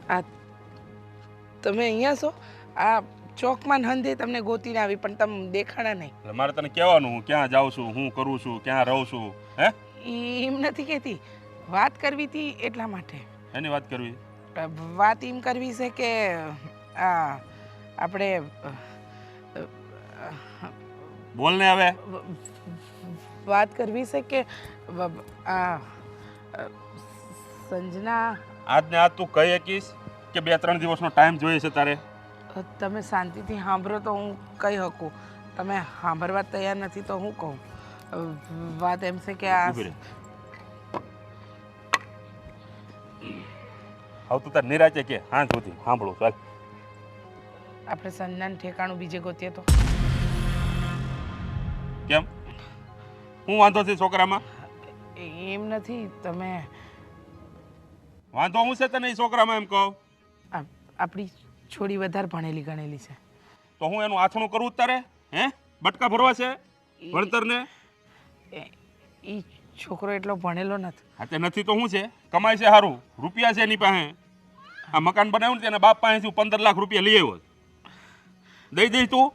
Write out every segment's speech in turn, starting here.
આ તમે અહીંયા છો? આ ચોકમાં હંધે તમને ગોતીને આવી પણ તમે દેખાણા નહીં. એટલે મારે તને કહેવાનું હું ક્યાં જાઉં છું, હું કરું છું, ક્યાં રહું છું? હે? એમ નથી કહેતી, વાત કરવી હતી એટલા માટે. એની વાત કરવી? વાત એમ કરવી છે કે આ આપણે બોલ ને હવે. વાત કરવી છે કે આ સંજના. આજ ને આજ તું કહી શકીશ કે 2-3 દિવસનો ટાઈમ જોઈએ છે તારે? તમે શાંતિથી સાંભળો તો હું કહી શકું. તમે સાંભળવા તૈયાર નથી તો હું કહું. વાત એમ છે કે આ હવે તું તાર નિરાચે કે હા સુધી સાંભળું ચાલ. આપણે સંજનાનું ઠેકાણું બીજે ગોતીએ તો? કેમ? હું વાંધો છે છોકરામાં? એમ નથી, તમે વાંધો હું છે તને એ છોકરામાં એમ કહું? આપણી છોડી વધારે ભણેલી ગણેલી છે. તો હું એનું આથણું કરવું જ તારે? હે? બટકા ભરવા છે ભણતરને? એ છોકરો એટલો ભણેલો નથી. હા તે નથી તો શું છે? કમાય છે સારું, રૂપિયા છે એની પાસે. આ મકાન બનાવ્યું ને તેના બાપ પાસેથી 15 લાખ રૂપિયા લઈ આવ્યો. દઈ દઈ તું?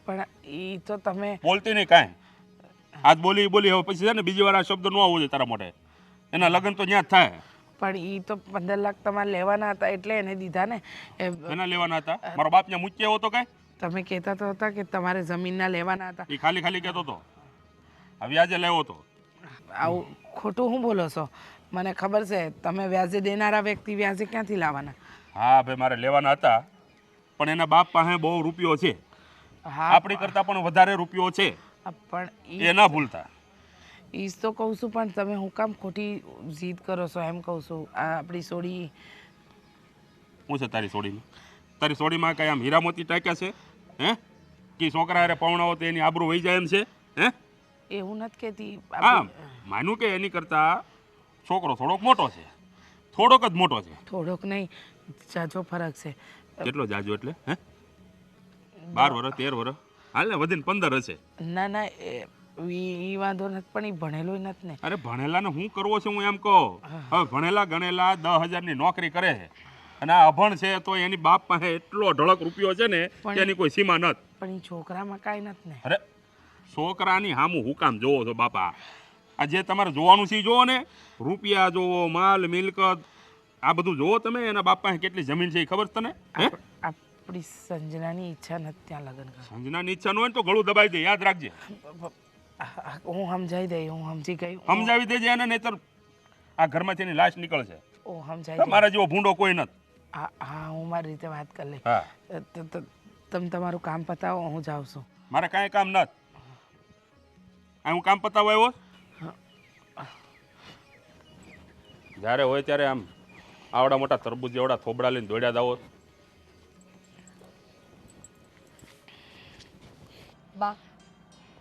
પણ એ તો તમે બોલતી નહીં કાંઈ. આજ બોલી હવે પછી છે ને બીજી વાર આ શબ્દ ન આવવો જોઈએ તારા મોઢે. એના લગ્ન તો ત્યાં જ થાય. પણ એ તો 15 લાખ તમારે લેવાના હતા એટલે એને દીધા ને. એના લેવાના હતા? મારો બાપ ત્યાં મૂકી આવ્યો તો કાંઈ? તમે કહેતા તો હતા કે તમારે જમીનના લેવાના હતા. એ ખાલી કહેતો હતો. આ વ્યાજે લેવો હતો. આવું ખોટું શું બોલો છો? મને ખબર છે તમે વ્યાજે દેનારા વ્યક્તિ વ્યાજે ક્યાંથી લાવવાના. હા ભાઈ મારે લેવાના હતા પણ એના બાપ પાસે બહુ રૂપિયો છે. હા આપણી કરતાં પણ વધારે રૂપિયો છે. પણ એ ના ભૂલતા. ઈ તો કહું છું પણ તમે હું કામ ખોટી જીદ કરો છો એમ કહું છું. આ આપણી સોડી શું છે તારી સોડીમાં? તારી સોડીમાં કઈ આમ હીરા મોતી ટાંક્યા છે? હે? કે છોકરા હારે પવણાવો તો એની આબરૂ વહી જાય એમ છે? હે? એવું નથી કહેતી. હા માનું કે એની કરતા છોકરો થોડોક મોટો છે. થોડોક જ મોટો છે. થોડોક નહીં, જાજો ફરક છે. કેટલો જાજો એટલે? હે? 12 વર્ષ 13 વર્ષ હાલ ને વધીને 15 હશે. ના ના એ વાંધો નથી પણ એ ભણેલો નથી ને. અરે ભણેલાને શું કરવો છે હું એમ કહું. હવે ભણેલા ગણેલા 10,000ની નોકરી કરે છે અને આ અભણ છે તો એની બાપ પાસે એટલો ઢળક રૂપિયો છે ને કે એની કોઈ સીમા નથી. પણ એ છોકરામાં કાંઈ નથી ને. અરે છોકરાની હામું હું કામ જોવો છો બાપા? આ જે તમારે જોવાનું છે જોવો ને. રૂપિયા જોવો, માલ મિલકત આ બધું જોવો તમે. એના બાપ પાસે કેટલી જમીન છે એ ખબર તને? આપણી સંજનાની ઈચ્છા નથી ત્યાં લગ્ન કરવા. સંજનાની ઈચ્છા ન હોય ને તો ગળું દબાઈ દે, યાદ રાખજે. હું સમજાવી દઈ, હું સમજી ગઈ. સમજાવી દેજે એને, નહીતર આ ઘરમાંથી એની લાશ નીકળશે. હું સમજાવી. મારા જેવો ભૂંડો કોઈ નથી. હા હું મારી રીતે વાત કરી લઈ. હા તમે તમારું કામ પતાવો, હું જાઉં છું. મારે કાંઈ કામ નથી. હું કામ પતાવવા આવ્યો. જ્યારે હોય ત્યારે આમ આવડા મોટા તરબૂચ જેવડા થોબડા લઈને દોડ્યા દાવો. બા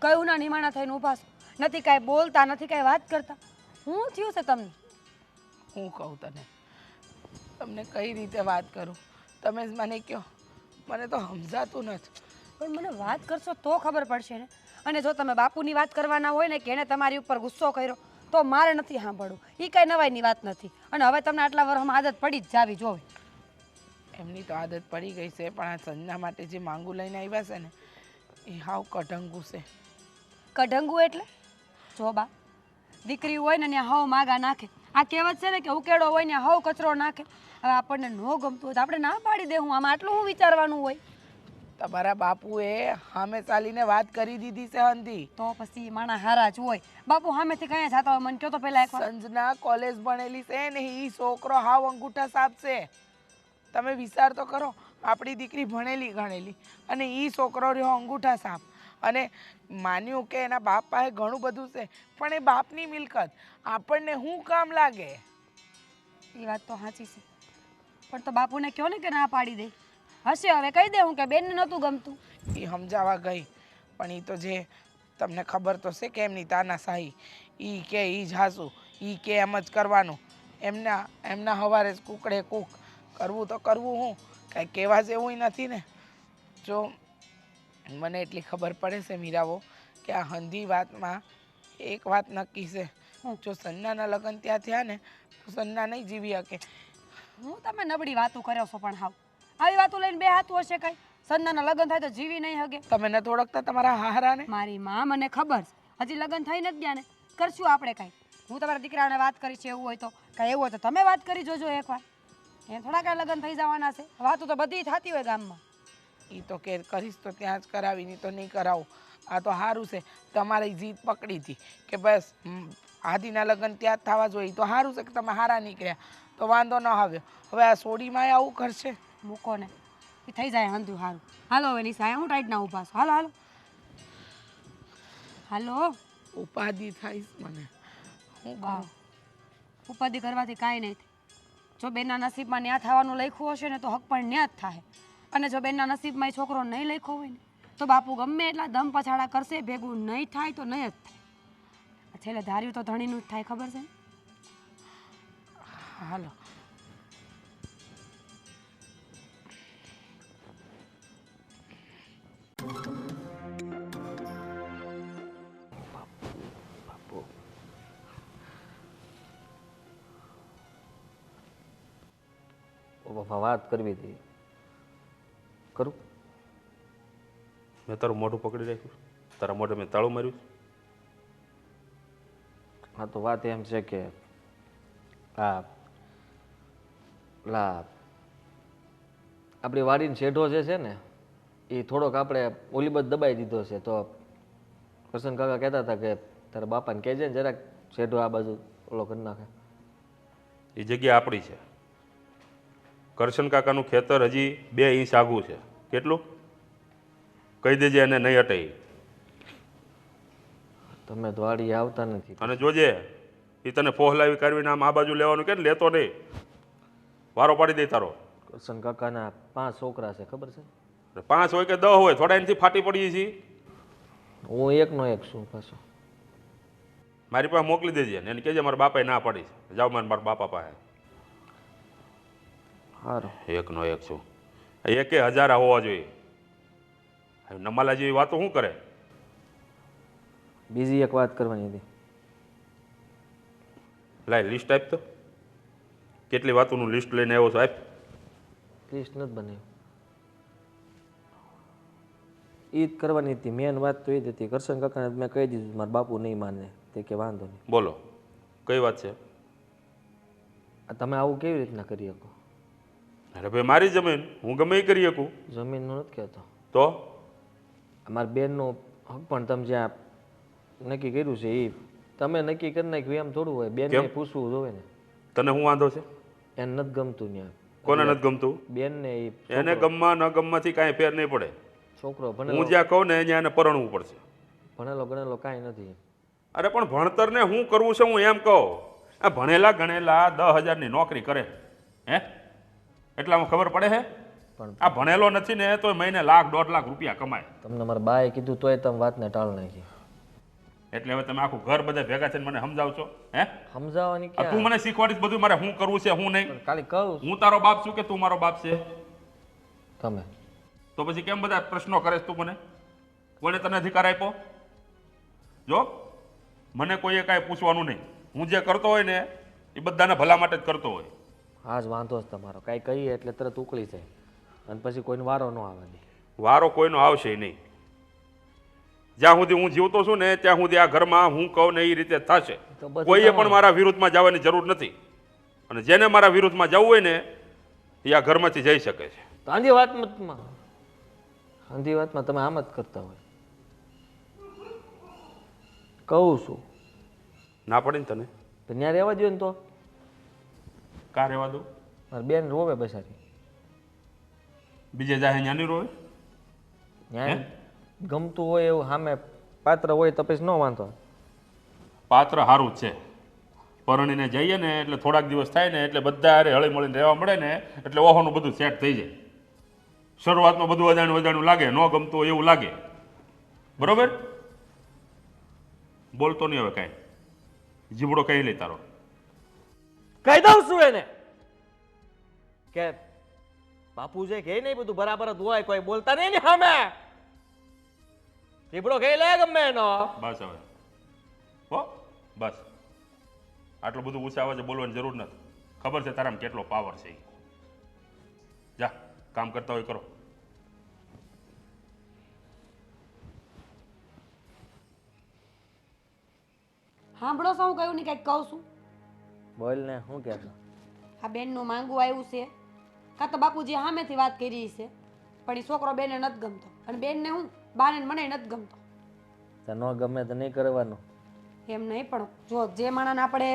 કયું ના નિમાણા થઈને ઊભા છો? નથી કાંઈ બોલતા, નથી કાંઈ વાત કરતા. શું થયું છે તમને? હું કહું તમને કઈ રીતે વાત કરું? તમે જ મને કહો, મને તો સમજાતું નથી. પણ મને વાત કરશો તો ખબર પડશે ને. અને જો તમે બાપુની વાત કરવાના હોય ને કે એને તમારી ઉપર ગુસ્સો કર્યો તો મારે નથી સાંભળવું. એ કાંઈ નવાઈની વાત નથી. અને હવે તમને આટલા વર્ષમાં આદત પડી જ જાવી જોવે. એમની તો આદત પડી ગઈ છે પણ આ સંજના માટે જે માંગુ લઈને આવ્યા છે ને એ હાવ કઢંગુ છે. કઢંગુ એટલે? જો બા દીકરી હોય ને ત્યાં હવ માગા નાખે. આ કહેવત છે ને કે ઉકેડો હોય ને હવ કચરો નાખે. હવે આપણને ન ગમતું હોય તો આપણે ના પાડી દેવું. આમાં આટલું શું વિચારવાનું હોય? તમારા બાપુએ સામે ચાલીને વાત કરી દીધી છે હંધી. તો પછી માણા હારા જ હોય. બાપુ સામેથી કયા જતા હોય મને કહો તો પહેલા એકવાર. સંજના કોલેજ ભણેલી છે ને એ છોકરો હાવ અંગૂઠા સાપ છે. તમે વિચાર તો કરો, આપણી દીકરી ભણેલી ગણેલી અને એ છોકરો રહ્યો અંગૂઠા સાપ. અને માન્યું કે એના બાપ પાસે ઘણું બધું છે પણ એ બાપની મિલકત આપણને શું કામ લાગે? એ વાત તો સાચી છે પણ તો બાપુને કહો ને કે ના પાડી દે. હશે હવે કહી દે હું કે બેનને નહોતું ગમતું. એ સમજાવવા ગઈ પણ એ તો જે તમને ખબર તો છે કે એમની તાનાશાહી. એ કે એ જ હાસું, એ કે એમ જ કરવાનું. એમના હવારે જ કૂકડે કૂક કરવું તો કરવું. હું કાંઈ કહેવા જેવું નથી ને. જો મને એટલી ખબર પડે છે મીરાવો કે આ હંધી વાતમાં એક વાત નક્કી છે. જો સન્નાના લગ્ન ત્યાં થયા ને તો સન્ના નહીં જીવી શકે. હું તમે નબળી વાતો કર્યો છો પણ હાવ આવી વાતો લઈને બે હાથું હશે કઈ સંદાના લગ્ન થાય તો જીવી નહીં હગે તમે નથી ઓળખતા તમારા હારાને? મારી માં મને ખબર છે હજી લગ્ન થઈ નથી ગયા ને કરશું આપણે કાંઈ હું તમારા દીકરાને વાત કરી છે એવું હોય તો કાંઈ એવું હોય તો તમે વાત કરી જોજો એકવાર એ થોડા કાંઈ લગ્ન થઈ જવાના છે વાતો તો બધી થતી હોય ગામમાં એ તો કે કરીશ તો ત્યાં જ કરાવી, નહીં તો નહીં કરાવું. આ તો સારું છે તમારી જીત પકડી હતી કે બસ આદિના લગ્ન ત્યાં જ થવા જોઈએ. તો સારું છે કે તમે હારા નીકળ્યા તો વાંધો ન આવ્યો. હવે આ સોડીમાં આવું કરશે? મૂકો ને એ થઈ જાય હંધું સારું. હાલો હવે નિશા હું ટાઈટ ના ઊભા છું. હાલો હાલો હાલો. ઉપાધિ થાય મને. હું વાહ ઉપાધિ કરવાથી કાંઈ નહીં થાય. જો બેનના નસીબમાં ન્યા થવાનું લખ્યું હશે ને તો હક પણ ન્યા જ થાય. અને જો બેનના નસીબમાં એ છોકરો નહીં લખ્યો હોય ને તો બાપુ ગમે એટલા દમ પછાડા કરશે ભેગું નહીં થાય તો નહીં જ થાય. છેલ્લે ધાર્યું તો ધણીનું જ થાય ખબર છે ને? હાલો. બાપા વાત કરવી હતી, કરું? મેં તારું મોઢું પકડી રાખ્યું, તારા મોઢે મેં તાળું માર્યું. હા તો વાત એમ છે કે આપણી વાડીનો શેઢો જે છે ને એ થોડોક આપણે ઓલી બધ દબાઈ દીધો છે. તો કરશન કાકા કહેતા હતા કે તારા બાપાને કહેજે ને જરાક શેઢો આ બાજુ ઓલો કરી નાખે. એ જગ્યા આપણી છે. કરશન કાકાનું ખેતર હજી 2 ઇંચ આઘું છે. કેટલું? કહી દેજે એને નહીં હટે. તમે તો વાડી આવતા નથી. અને જોજે એ તને ફોહલાવી કરવીને આમ આ બાજુ લેવાનું કે લેતો નહીં, વારો પાડી દે તારો. કરશન કાકાના 5 છોકરા છે ખબર છે? 5 હોય કે 10 હોય, થોડા એનાથી ફાટી પડીએ છીએ. હું એકનો એક છું પાછો. મારી પાસે મોકલી દેજે ને એને કહેજે મારા બાપાએ ના પાડી છે, જાઓ મારા બાપા પાસે. સારું. એકનો એક છું. 1000 હોવા જોઈએ. નમાલા જેવી વાતો શું કરે? બીજી એક વાત કરવાની હતી. લાય લિસ્ટ આપ તો. કેટલી વાતોનું લિસ્ટ લઈને આવ્યો છો? આપ. લિસ્ટ નથી બનાવ્યું. એ જ કરવાની હતી. મેન વાત તો એ જ હતી. કરશન કાકાને મેં કહી દીધું મારા બાપુ નહીં માને. તે કે વાંધો નહીં. બોલો કઈ વાત છે? તમે આવું કેવી રીતના કરી શકો? અરે ભાઈ મારી જમીન, હું ગમે એ કરી શકું. જમીનનું નથી કહેતો. તો અમારા બેનનું હક પણ તમે જ્યાં નક્કી કર્યું છે એ તમે નક્કી કરી નાખ્યું એમ થોડું હોય. બેનને પૂછવું જોવે ને. તને શું વાંધો છે? એને નથી ગમતું ત્યાં. કોને નથી ગમતું? બેનને. એને ગમવા ન ગમવાથી કાંઈ ફેર નહીં પડે. છોકરો હું ભણેલો જ્યાં કહું ને ત્યાં એને પરણવું પડશે. ભણેલો ગણેલો કાંઈ નથી. અરે પણ ભણતરને શું કરવું છે હું એમ કહું. આ ભણેલા ગણેલા 10,000ની નોકરી કરે હે એટલામાં ખબર પડે છે? પણ આ ભણેલો નથી ને તો મહિને લાખ 1.5 લાખ રૂપિયા કમાય. તમને મારા બાએ કીધું તોય તમે વાતને ટાળ નાખી. એટલે હવે તમે આખું ઘર બધા ભેગા થઈને મને સમજાવશો હે? સમજાવવાની આ તું ક્યાં? મને શીખવાડીશ બધું મારે શું કરવું છે શું નહીં? ખાલી કહું હું તારો બાપ છું કે તું મારો બાપ છે? તમે. તો પછી કેમ બધા પ્રશ્નો કરે તું મને? કોને તને અધિકાર આપ્યો? જો મને કોઈએ કાંઈ પૂછવાનું નહીં. હું જે કરતો હોય ને એ બધાને ભલા માટે જ કરતો હોય. હા જ વાંધો જ તમારો. કાંઈ કહીએ એટલે તરત ઉકળી જાય અને પછી કોઈનો વારો ન આવે દે. વારો કોઈનો આવશે નહીં. જ્યાં સુધી હું જીવતો છું ને ત્યાં સુધી આ ઘરમાં હું કહું ને એ રીતે થશે. તો બધું કોઈએ પણ મારા વિરુદ્ધમાં જવાની જરૂર નથી. અને જેને મારા વિરુદ્ધમાં જવું હોય ને એ આ ઘરમાંથી જઈ શકે છે. તો આંધી વાતમાં તમે આમ જ કરતા હોય. કહું છું ના પડે ને તને? તો ત્યાં રહેવા દો ને. તો કા રહેવા દઉં? મારી બેન રોવે બેસાડી. બીજે જાહે ત્યાં નહીં રોવે? ત્યાં ગમતું હોય એવું સામે પાત્ર હોય તો પછી ન વાંધો. પાત્ર સારું જ છે. પરણીને જઈએ ને એટલે થોડાક દિવસ થાય ને એટલે બધા હારે હળી મળીને રહેવા મળે ને એટલે ઓહોનું બધું સેટ થઈ જાય. શરૂઆતમાં બધું અજાણ્યું લાગે, ન ગમતું હોય એવું લાગે. બરોબર? બોલતો નહીં હવે કાંઈ. જીબડો કહી લે તારો. કહી દઉં છું એને કે બાપુ જે કહે નહીં બધું બરાબર જ હોય. કોઈ બોલતા નહીં ને સામે. જીબડો કહી લે ગમે એનો. બસ હવે હો બસ. આટલું બધું ઊંચા અવાજે બોલવાની જરૂર નથી. ખબર છે તારામાં કેટલો પાવર છે ઈ. જા કામ કરતા હોય કરો. સાંભળો છો હું કહ્યું નહીં કંઈક કહું છું. બોલ ને શું કહેતો? આ બેનનું માંગવું આવ્યું છે કાં તો બાપુજી સામેથી વાત કરી છે પણ એ છોકરો બેને નથી ગમતો અને બેનને હું બાને ને મને નથી ગમતો. તો ન ગમે તો નહીં કરવાનું. એમ નહીં પણ જો જે માણસને આપણે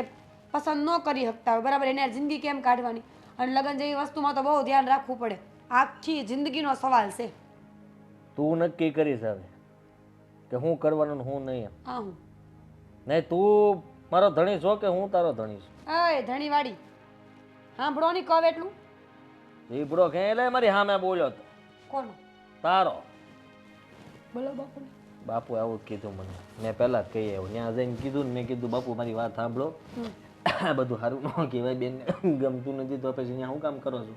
પસંદ ન કરી શકતા હોય બરાબર એને જિંદગી કેમ કાઢવાની અને લગ્ન જેવી વસ્તુમાં તો બહુ ધ્યાન રાખવું પડે. આખી જિંદગીનો સવાલ છે. તું નક્કી કરીશ હવે કે હું કરવાનું ને હું નહીં. હા હું નહીં તું મારો ધણી છો કે હું તારો ધણી છું? અય ધણીવાડી સાંભળો નહીં કહો એટલું. જીબડો કે એટલે મારી સામે બોલ્યો તો કોનો? તારો બોલો બાપુ. બાપુ આવું જ કીધું મને. મેં પહેલાં જ કહી આવ્યો ત્યાં જઈને કીધું ને મેં કીધું બાપુ મારી વાત સાંભળો આ બધું સારું ન કહેવાય બેનને ગમતું નથી તો પછી ત્યાં હું કામ કરો છો?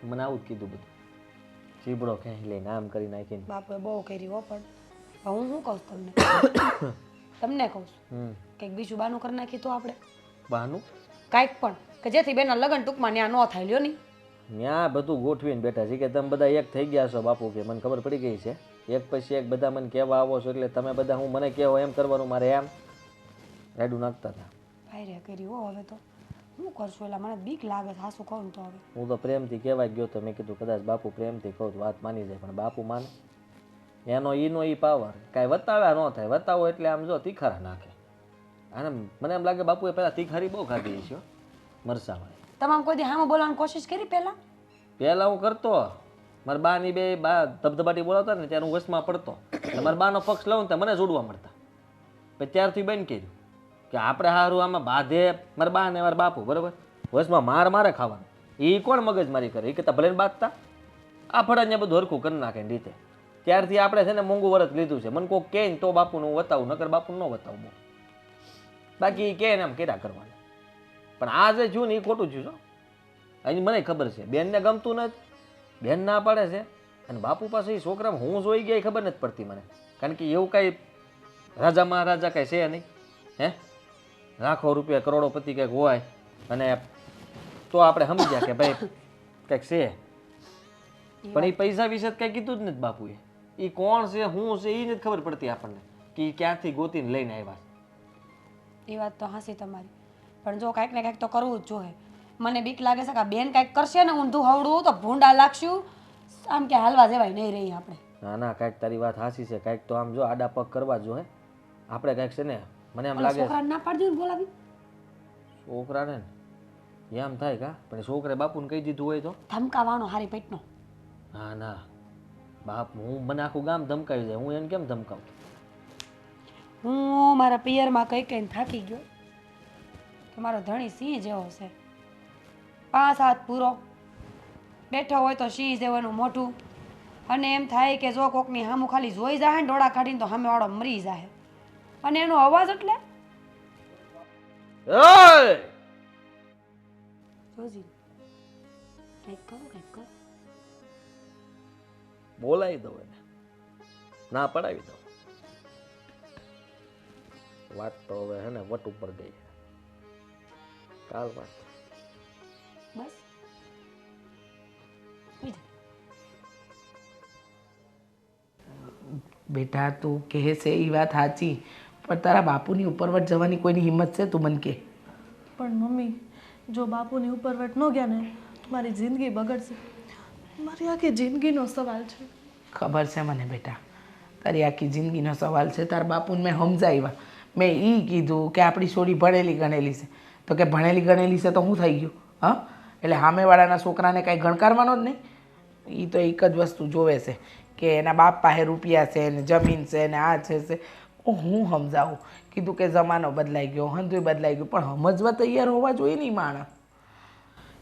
મને આવું જ કીધું બધું. જીબડો ક્યાંય લઈને આમ કરી નાખીને બાપુએ બહુ કરી હો પણ હું શું કહું છું તમને તમને કહું છું કંઈક બીજું બાનું કરી નાખી તો આપણે બહાનું કાંઈક પણ કે જેથી બેના લગ્ન ટૂંકમાં ત્યાં ન થાય લ્યો નહીં. ત્યાં બધું ગોઠવીને બેઠા છે કે તમે બધા એક થઈ ગયા છો બાપુ કે મને ખબર પડી ગઈ છે. એક પછી એક બધા મને કહેવા આવો છો એટલે તમે બધા હું મને કહેવો એમ કરવાનું મારે એમ રેડું નાખતા હતા. ભાઈ કરી હો હવે તો હું કરશું એટલે મને બીક લાગે છે હાસું કહું તો હવે. હું તો પ્રેમથી કહેવાય ગયો તો મેં કીધું કદાચ બાપુ પ્રેમથી કહું તો વાત માની જાય પણ બાપુ માને એનો ઈનો ઈ પાવર કાંઈ વતાવ્યા ન થાય. વતાવો એટલે આમ જો તીખારા નાખે અને મને એમ લાગે બાપુએ પહેલાં તીખારી બહુ ખાધી છે મરસાવાળી. તમામ કોઈ દી હામાં બોલવાની કોશિશ કરી પહેલાં હું કરતો મારા બાની બે બા ધબધબાટી બોલાવતા ને ત્યારે હું વસમાં પડતો એટલે મારા બાનો પક્ષ લઉં ને તો મને જોડવા મળતા. પછી ત્યારથી બંધ કર્યું કે આપણે સારું આમાં બાંધે મારા બા ને મારા બાપુ બરાબર વસમાં મારે ખાવાનું એ કોણ મગજમારી કરે એ કરતાં ભલે ને બાંધતા આ ફળાને બધું હરખું કરી નાખે ને રીતે. ત્યારથી આપણે છે ને મોંઘું વરસ લીધું છે. મને કોઈ કહે ને તો બાપુનું હું વતાવું નકર બાપુનું ન વતાવું બહુ. બાકી કહે ને આમ કર્યા કરવાના. પણ આ જે થયું ને એ ખોટું થયું છો. અહીં મને ખબર છે બેનને ગમતું નથી બેન ના પાડે છે અને બાપુ પાસે એ છોકરામાં હું જોઈ ગયા એ ખબર નથી પડતી મને. કારણ કે એવું કાંઈ રાજા મહારાજા કાંઈ છે નહીં હે લાખો રૂપિયા કરોડોપતિ કંઈક હોય અને તો આપણે સમજ્યા કે ભાઈ કંઈક છે પણ એ પૈસા વિશે કંઈ કીધું જ નથી બાપુએ. એ કોણ છે શું છે એ નથી ખબર પડતી આપણને કે એ ક્યાંથી ગોતીને લઈને આવ્યા. એ વાત તો હાસી તમારી પણ જો કાંઈક ને કાંઈક તો કરવું જ જોઈએ. મને બીક લાગે છે કે આ બેન કાંઈક કરશે ને ઊંધું હવડું તો ભૂંડા લાગશું આમ કે હાલવા જેવાય નહીં રહી આપણે. ના ના કાંઈક તારી વાત હાસી છે. કાંઈક તો આમ જો આડા પગ કરવા જોઈએ આપણે કાંઈક છે ને મને એમ લાગે છોકરાને ના પાડી દઉં બોલાવી છોકરાને એમ થાય કા પણ છોકરે બાપુને કહી દીધું હોય તો ધમકાવાનો હારી પેટનો. ના ના બાપ હું મને આખું ગામ ધમકાવી જાય હું એને કેમ ધમકાવું? હું મારા પિયરમાં કઈ કઈને થાકી ગયો કે મારો ધણી સિંહ જેવો છે. 5 હાથ પૂરો બેઠો હોય તો સિંહ જેવાનું મોઢું અને એમ થાય કે જો કોકની સામું ખાલી જોઈ જાય ને ડોળા કાઢીને તો સામે વાળો મરી જાય અને એનો અવાજ એટલે જોજી કંઈક કરો કંઈક કરો. બોલાવી દઉં એને ના પડાવી દઉં. વાત તો હવે હે ને વટ ઉપર ગઈ કાલ વાત બસ બેટા તું કહે છે એ વાત સાચી પણ તારા બાપુની ઉપરવટ જવાની કોઈની હિંમત છે તું મને કે? પણ મમ્મી જો બાપુની ઉપરવટ ન ગયા ને તો મારી જિંદગી બગડશે. મારી આખી જિંદગીનો સવાલ છે. ખબર છે મને બેટા તારી આખી જિંદગીનો સવાલ છે. તારા બાપુને મેં સમજાવ્યા મેં એ કીધું કે આપણી છોડી ભણેલી ગણેલી છે તો કે ભણેલી ગણેલી છે તો શું થઈ ગયું હા એટલે સામેવાળાના છોકરાને કાંઈ ગણકારવાનો જ નહીં. એ તો એક જ વસ્તુ જોવે છે કે એના બાપ પાસે રૂપિયા છે ને જમીન છે ને આ છે હું સમજાવું. કીધું કે જમાનો બદલાઈ ગયો હંધુય બદલાઈ ગયું પણ સમજવા તૈયાર હોવા જોઈએ નહીં માણસ.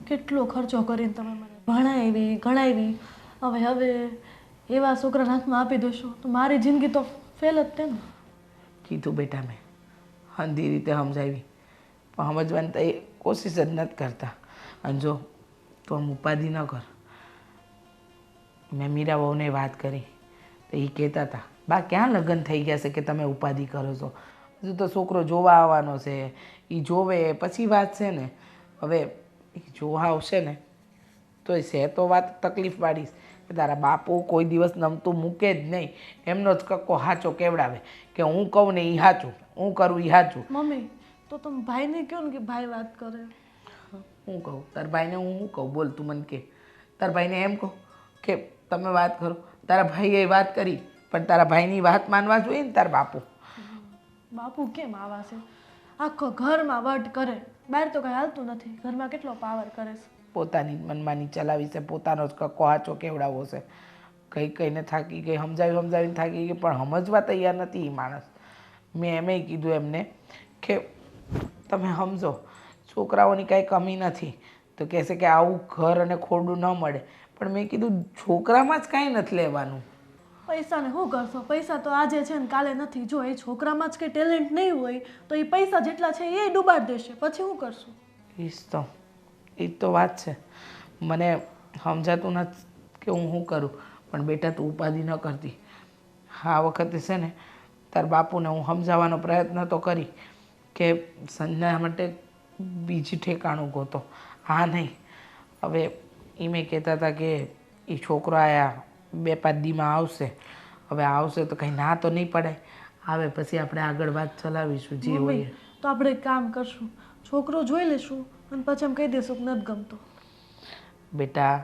કેટલો ખર્ચો કરીને તમે મને ભણાવી ગણાવી હવે એવા છોકરાના હાથમાં આપી દેશો તો મારી જિંદગી તો ફેલ જ છે ને. કીધું બેટા મેં હંધી રીતે સમજાવી પણ સમજવાની તો એ કોશિશ જ નથી કરતા. અને જો તું આમ ઉપાધિ ન કર. મેં મીરા બહુને વાત કરી તો એ કહેતા હતા બા ક્યાં લગ્ન થઈ ગયા છે કે તમે ઉપાધિ કરો છો હજુ તો છોકરો જોવા આવવાનો છે એ જોવે પછી વાત છે ને. હવે એ જોવા આવશે ને તો છે તો વાત તકલીફ પાડીશ કે તારા બાપુ કોઈ દિવસ નમતું મૂકે જ નહીં. એમનો જ કક્કો સાચો કેવડાવે કે હું કહું ને એ સાચું, હું કરું એ સાચું. મમ્મી તો તમે ભાઈને કહો ને કે ભાઈ વાત કરે. હું કહું તારા ભાઈને, હું શું કહું? બોલ તું મને કે. તારા ભાઈને એમ કહું કે તમે વાત કરો. તારા ભાઈએ વાત કરી પણ તારા ભાઈની વાત માનવા જોઈએ ને તારા બાપુ. બાપુ કેમ આવા છે? આખો ઘરમાં વટ કરે, બહાર તો કાંઈ હાલતું નથી, ઘરમાં કેટલો પાવર કરે છે. પોતાની મનમાની ચલાવી છે, પોતાનો જ કક્કો સાચો કેવડાવો છે. કઈ કઈને થાકી ગઈ, સમજાવીને થાકી ગઈ પણ સમજવા તૈયાર નથી એ માણસ. મેં એમેય કીધું એમને કે તમે સમજો છોકરાઓની કાંઈ કમી નથી. તો કહેશે કે આવું ઘર અને ખોરડું ન મળે. પણ મેં કીધું છોકરામાં જ કાંઈ નથી લેવાનું. પૈસાને શું કરશો? પૈસા તો આજે છે ને કાલે નથી. જો એ છોકરામાં જ કંઈ ટેલેન્ટ નહીં હોય તો એ પૈસા જેટલા છે એ ડૂબાડી દેશે. પછી શું કરશું? એ તો વાત છે. મને સમજાતું નથી કે હું શું કરું. પણ બેટા તું ઉપાધિ ન કરતી. આ વખતે છે ને તાર બાપુને હું સમજાવવાનો પ્રયત્ન તો કરી કે સંજના માટે બીજી ઠેકાણું ગોતો, હા નહીં. હવે એ મેં કહેતા હતા કે એ છોકરો આયા 2-5 દીમાં આવશે. હવે આવશે તો કંઈ ના તો નહીં પડાય. આવે પછી આપણે આગળ વાત ચલાવીશું જે હોય. તો આપણે એક કામ કરશું, છોકરો જોઈ લેશું અને પછી એમ કહી દઈશું કે નથી ગમતો. બેટા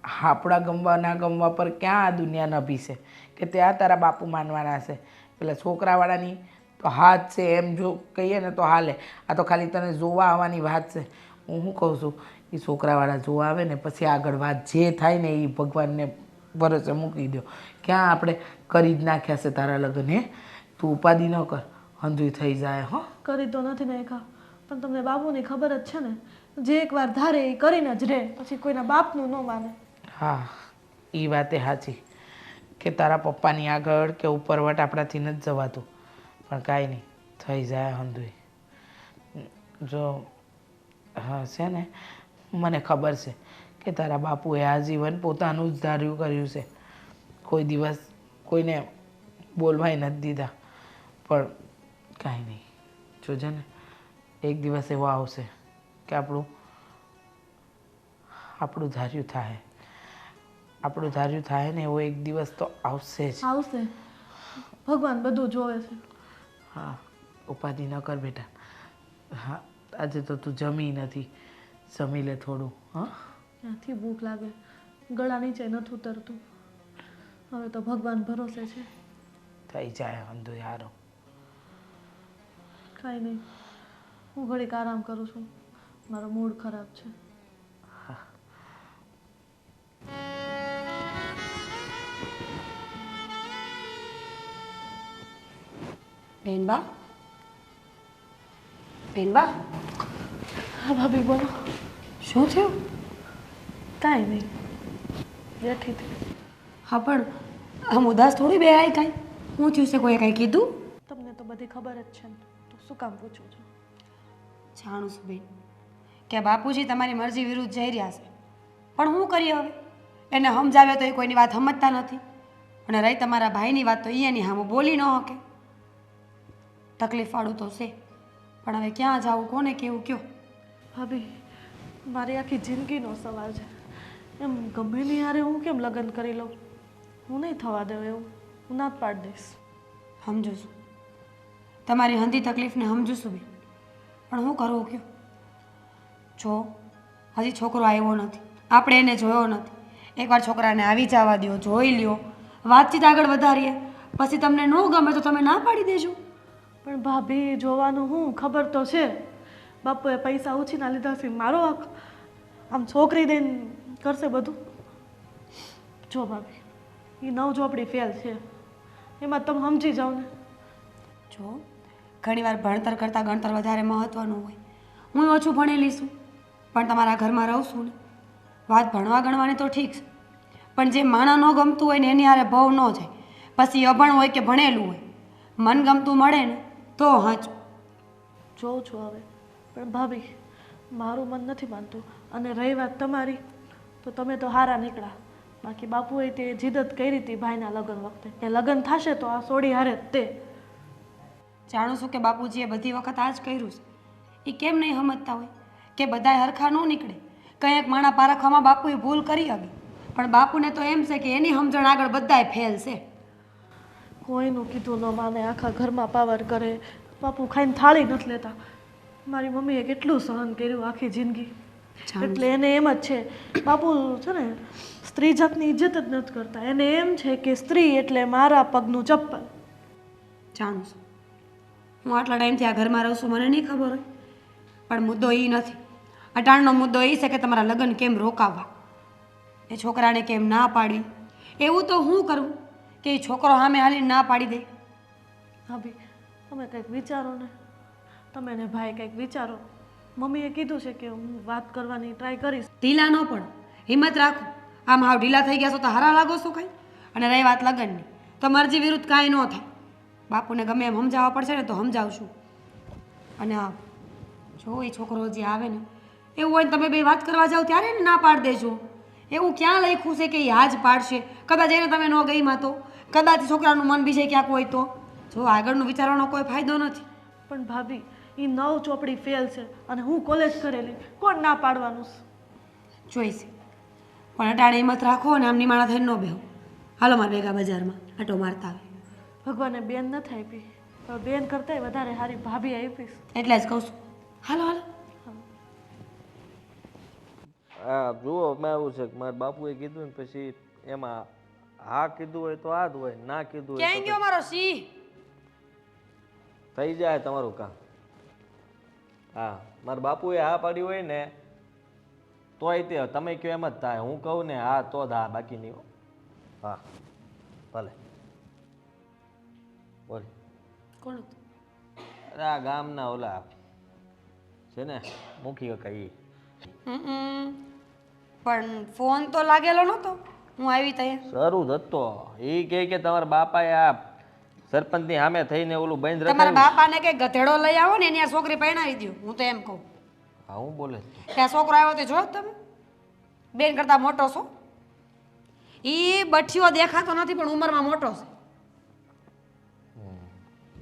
આપણા ગમવા ના ગમવા પર ક્યાં આ દુનિયા નભી છે કે ત્યાં તારા બાપુ માનવાના છે. પેલા છોકરાવાળાની તો હાથ છે એમ જો કહીએ ને તો હાલે. આ તો ખાલી તને જોવા આવવાની વાત છે. હું શું કહું છું એ છોકરાવાળા જોવા આવે ને પછી આગળ વાત જે થાય ને એ ભગવાનને ભરોસે મૂકી દો. ક્યાં આપણે કરી જ નાખ્યા છે તારા લગ્ન? હે તું ઉપાધિ ન કર, હંધુય થઈ જાય. હો કરી તો નથી નાખ્યા પણ તમને બાપુની ખબર જ છે ને, જે એકવાર ધારે એ કરીને જ રહે, પછી કોઈના બાપનું ન માને. હા એ વાતે સાચી કે તારા પપ્પાની આગળ કે ઉપરવટ આપણાથી નથી જવાતું. પણ કાંઈ નહીં, થઈ જાય હંધુય. જો હા છે ને મને ખબર છે કે તારા બાપુએ આજીવન પોતાનું જ ધાર્યું કર્યું છે. કોઈ દિવસ કોઈને બોલવાય નથી દીધા. પણ કાંઈ નહીં, જોજે ને એક દિવસ એવો આવશે કે આપણું ધાર્યું થાય. આપણું ધાર્યું થાય ને એવો એક દિવસ તો આવશે જ. આવશે, ભગવાન બધું જોવે છે. હા ઉપાધિ ન કર બેટા. હા આજે તો તું જમી નથી, જમી લે થોડું. હા ત્યાંથી ભૂખ લાગે, ગળા નીચે નથી ઉતરતું. હવે તો ભગવાન ભરોસે છે. થઈ જાય અંધો યારો. કાંઈ નહીં, હું ઘડીક આરામ કરું છું, મારો મૂડ ખરાબ છે. બેનબા, બેનબા, હા ભાભી બોલો. શું થયું? કાંઈ નહીં, બેઠી હતી. હા પણ આમ ઉદાસ થોડી બેહાય કાંઈ. શું થયું છે? કોઈએ કાંઈ કીધું? તમને તો બધી ખબર જ છે ને, તો શું કામ પૂછો છો? જાણું છું બેન કે બાપુજી તમારી મરજી વિરુદ્ધ જઈ રહ્યા છે, પણ શું કરીએ હવે? એને સમજાવે તો એ કોઈની વાત સમજતા નથી. અને રહી તમારા ભાઈની વાત તો એની સામે બોલી ન શકે. તકલીફવાળું તો છે, પણ હવે ક્યાં જાવું, કોને કેવું કયો? ભાભી મારી આખી જિંદગીનો સવાલ છે. એમ ગમે નહીં યારે હું કેમ લગ્ન કરી લઉં? હું નહીં થવા દઉં એવું, હું ના જ પાડી દઈશ. સમજુ છું તમારી હંધી તકલીફને, સમજુ છું બેન, પણ હું કરવું કયો? જો હજી છોકરો આવ્યો નથી, આપણે એને જોયો નથી. એકવાર છોકરાને આવી જવા દો, જોઈ લ્યો, વાતચીત આગળ વધારીએ. પછી તમને ન ગમે તો તમે ના પાડી દેજો. પણ ભાભી જોવાનું હું, ખબર તો છે બાપુએ પૈસા ઉછીના લીધા છે. મારો હક આમ છોકરી દઈને કરશે બધું? જો ભાભી એ નવ ચોપડી ફેલ છે, એમાં તમે સમજી જાઓ ને. જો ઘણીવાર ભણતર કરતાં ગણતર વધારે મહત્ત્વનું હોય. હું ઓછું ભણેલી છું પણ તમારા ઘરમાં રહું છું ને. વાત ભણવા ગણવાની તો ઠીક છે, પણ જે માણા ન ગમતું હોય ને એની હારે ભાવ ન જાય. પછી અભણ હોય કે ભણેલું હોય, મન ગમતું મળે ને તો હાચું. જોઉં છું હવે, પણ ભાભી મારું મન નથી માનતું. અને રહી વાત તમારી, તો તમે તો હારા નીકળ્યા. બાકી બાપુએ તે જીદત કરી હતી ભાઈના લગ્ન વખતે કે લગ્ન થશે તો આ સોડી હારે જ તે. જાણું છું કે બાપુજીએ બધી વખત આ જ કર્યું છે. એ કેમ નહીં સમજતા હોય કે બધાય હરખા ન નીકળે. કંઈક માણા પારખવામાં બાપુએ ભૂલ કરી હતી, પણ બાપુને તો એમ છે કે એની સમજણ આગળ બધાય ફેલ છે. કોઈનું કીધું ન માને, આખા ઘરમાં પાવર કરે. બાપુ ખાઈને થાળી નથી લેતા. મારી મમ્મીએ કેટલું સહન કર્યું આખી જિંદગી. એટલે એને એમ જ છે, બાપુ છે ને સ્ત્રી જાતની ઇજ્જત જ નથી કરતા. એને એમ છે કે સ્ત્રી એટલે મારા પગનું ચપ્પલ. જાણું છું, હું આટલા ટાઈમથી આ ઘરમાં રહું છું, મને નહીં ખબર હોય. પણ મુદ્દો એ નથી. અટાણનો મુદ્દો એ છે કે તમારા લગ્ન કેમ રોકાવા, એ છોકરાને કેમ ના પાડી. એવું તો હું કરું કે એ છોકરો સામે હાલીને ના પાડી દે. ભાભી તમે કંઈક વિચારો ને, તમે ને ભાઈ કંઈક વિચારો. મમ્મીએ કીધું છે કે હું વાત કરવાની ટ્રાય કરીશ. ઢીલા ન પડો, હિંમત રાખો. આમ હાવ ઢીલા થઈ ગયા છો તો હારા લાગો છો કાંઈ. અને રહી વાત લગ્નની, તો મરજી વિરુદ્ધ કાંઈ ન થાય. બાપુને ગમે એમ સમજાવવા પડશે ને તો સમજાવશું. અને હા, જો એ છોકરો હજી આવે ને, એવું હોય ને તમે બે વાત કરવા જાઓ ત્યારે એને ના પાડી દેજો. એવું ક્યાં લખ્યું છે કે એ હાજ પાડશે? કદાચ એને તમે ન ગઈમાં તો, કદાચ છોકરાનું મન બીજે ક્યાંક હોય તો. જો આગળનું વિચારવાનો કોઈ ફાયદો નથી. પણ ભાભી એ 9 ચોપડી ફેલ છે અને હું કોલેજ કરેલી, કોણ ના પાડવાનું છે? જોઈશે, પણ અટાણે હિંમત રાખો અને આમની માણા થઈને ન બેહો. હાલો મારા ભેગા બજારમાં આટો મારતા આવે. ભગવાને બેન નથી આપી, પણ બેન કરતાંય વધારે સારી ભાભી આપીશ. એટલે જ કહું છું. હાલો હાલો. હા જુઓ, એમાં એવું છે કે મારા બાપુએ કીધું ને પછી એમાં હા કીધું હોય તો આ જ હોય, ના કીધું હોય ક્યાં ગયો મારો સિંહ? થઈ જાય તમારું કામ. હા, મારા બાપુએ હા પાડી હોય ને તોય તે તમે કહો એમ જ થાય. હું કહું ને હા તો જ હા, બાકી નહીં. હા ભલે બોલ. કોણ હતું? અરે આ ગામના ઓલા છે ને મુખી કાકા ઈ. પણ ફોન તો લાગેલો નહોતો હું આવી ત્યાં. શરૂ જ હતો. એ કહે કે તમારા બાપાએ આ સરપંચની સામે થઈને ઓલું બંધ તમારા રખાયું. બાપાને કઈ ગધેડો લઈ આવો ને એની આ છોકરી પરણાવી દો. હું તો એમ કહું હા હું બોલે કે આ છોકરો આવ્યો તે જો તમે બેન કરતા મોટો છો. ઈ બઠિયો દેખાતો નથી પણ ઉંમરમાં મોટો છે.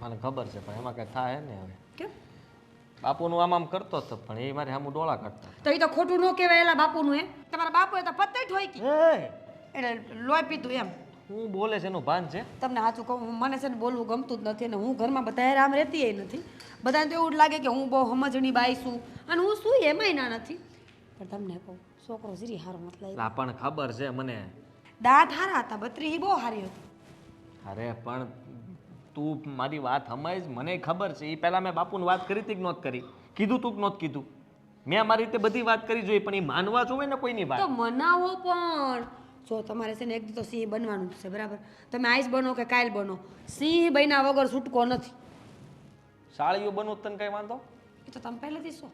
મને ખબર છે પણ એમાં કઈ થાય ને હવે. કેમ? બાપુનું આમ આમ કરતો હતો પણ એ મારે સામું ડોળા કાઢતા. તો એ તો ખોટું ન કહેવાય એલા બાપુનું. એ તમારા બાપુએ તો પત્તે ઠોકી એટલે લોહી પીધું એમ. હું બોલે છે એનું ભાન છે? તમને સાચું કહું, મને છે ને બોલવું ગમતું જ નથી. અને હું ઘરમાં બધા આમ રહેતી એ નથી. બધાને તો એવું જ લાગે કે હું બહુ સમજણી બાઈ છું અને હું શું એમાંય ના નથી. પણ તમને કહું, છોકરો ઝીરી હારો મત લાગ્યો. લા પણ ખબર છે મને. દાંત હારા હતા, બત્રી બહુ હારી હતી. અરે પણ તું મારી વાત સમજ, મને ખબર છે. એ પહેલા મેં બાપુની વાત કરી હતી કે નહોત કરી? કીધું તું કે નહોત કીધું? મેં મારી રીતે બધી વાત કરી જોઈએ પણ એ માનવા જોવે ને કોઈની વાત. તો મનાવો પણ. જો તમારે છે ને એક દી તો સિંહ બનવાનું છે, બરાબર? તમે આઈસ બનો કે કાલ બનો, સિંહ બન્યા વગર છૂટકો નથી. સાળીઓ બનવું તને કઈ વાંધો? એ તો તમે પહેલેથી છો.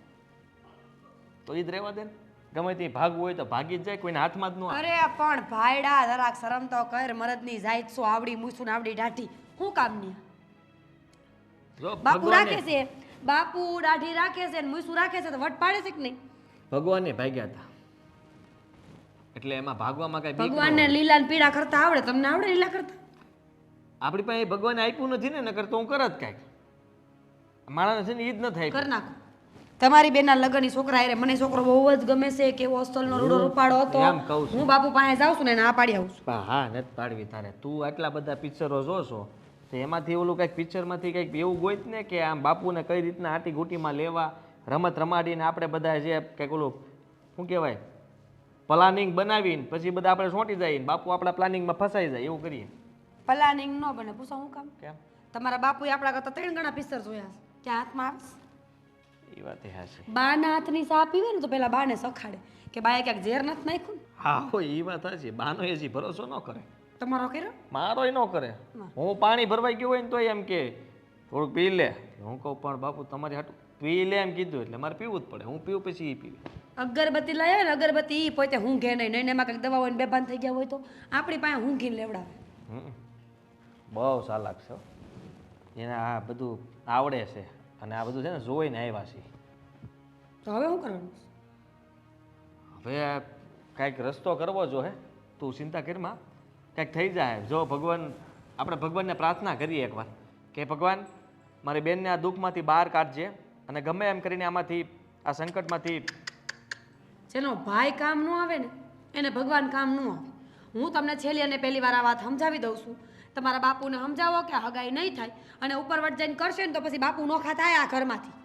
તો એ જ રહેવા દે ને. ગમે તે ભાગવું હોય તો ભાગી જ જાય, કોઈને હાથમાં જ ન આવે. અરે પણ ભાઈડા જરાક શરમ તો કર. મરદની જાત છો, આવડી મૂછું ને આવડી ડાઢી, શું કામની? જો બાપુ રાખે ભગવાને છે, બાપુ દાઢી રાખે છે ને મૂછું રાખે છે તો વટ પાડે છે કે નહીં? ભગવાને ભાગ્યા હતા એટલે એમાં ભાગવામાં કઈ બીક ન ભગવાનને હોય. લીલા ને પીળા કરતા આવડે, તમને આવડે લીલા કરતા? આપણી પાસે ભગવાને આપ્યું નથી ને, નકર તો હું કરત કાંઈક. માણસ છે ને એ જ ન થાય. કર નાખો. તમારી બેનના લગ્ન છોકરા હારે મને છોકરો બહુ જ ગમે છે. કેવો અસ્તલનો રૂડો રૂપાડો હતો. એમ કહું છું. હું બાપુ પાસે જાઉં છું ને એને આ પાડી આવું છું. હા નથી પાડવી તારે. તું આટલા બધા પિક્ચરો જોશો તો એમાંથી ઓલું કંઈક પિક્ચરમાંથી કંઈક એવું ગોઈત ને કે આમ બાપુને કઈ રીતના આટી ઘૂંટીમાં લેવા, રમત રમાડીને આપણે બધા જે કંઈક ઓલું શું કહેવાય પ્લાનિંગ બનાવીને પછી બધા આપણે સોંટી જઈએ ને બાપુ આપણા પ્લાનિંગમાં ફસાઈ જાય એવું કરીએ. પ્લાનિંગ ન બને. પૂછો હું કામ? કેમ? તમારા બાપુએ આપણા કરતા 3 ગણા પિક્ચર જોયા છે. ક્યાં હાથમાં આવે? એ વાત હાશે. બાના હાથની ચા પીવે ને તો પેલા બાને સખાડે કે બાએ ક્યાંક ઝેર નથી નાખ્યું ને? હા હોય એ વાત હાશે. બાનો એ ભરોસો ન કરે. તમારો કર્યો? મારોય ન કરે. હું પાણી ભરવાઈ ગયું હોય ને તોય એમ કે થોડુંક પી લે. હું કહું પણ બાપુ તમારી હાટું પી લે એમ કીધું એટલે મારે પીવું જ પડે. હું પીવું પછી એ પીવે. અગરબત્તી લાવ્યા ને અગરબત્તી ઈ પોતે ઊંઘે નહીં. નહીં એમાં કંઈક દવા હોય ને બેભાન થઈ ગયા હોય તો આપણી પાસે ઊંઘીને લેવડાવે. બહુ ચાલાક છે હો. એને આ બધું આવડે છે અને આ બધું છે ને જોઈને આવ્યા છે. તો હવે શું કરવાનું? હવે કાંઈક રસ્તો કરવો જો હે. તું ચિંતા કરમાં, કાંઈક થઈ જાય. જો ભગવાન, આપણે ભગવાનને પ્રાર્થના કરીએ એકવાર કે ભગવાન મારી બેનને આ દુઃખમાંથી બહાર કાઢજે અને ગમે એમ કરીને આમાંથી આ સંકટમાંથી જેનો ભાઈ કામ ન આવે ને એને ભગવાન કામ ન આવે. હું તમને છેલ્લી અને પહેલી વાર આ વાત સમજાવી દઉં છું. તમારા બાપુને સમજાવો કે હગાઈ નહીં થાય અને ઉપરવટ જઈને કરશે ને તો પછી બાપુ નોખા થાય આ ઘરમાંથી.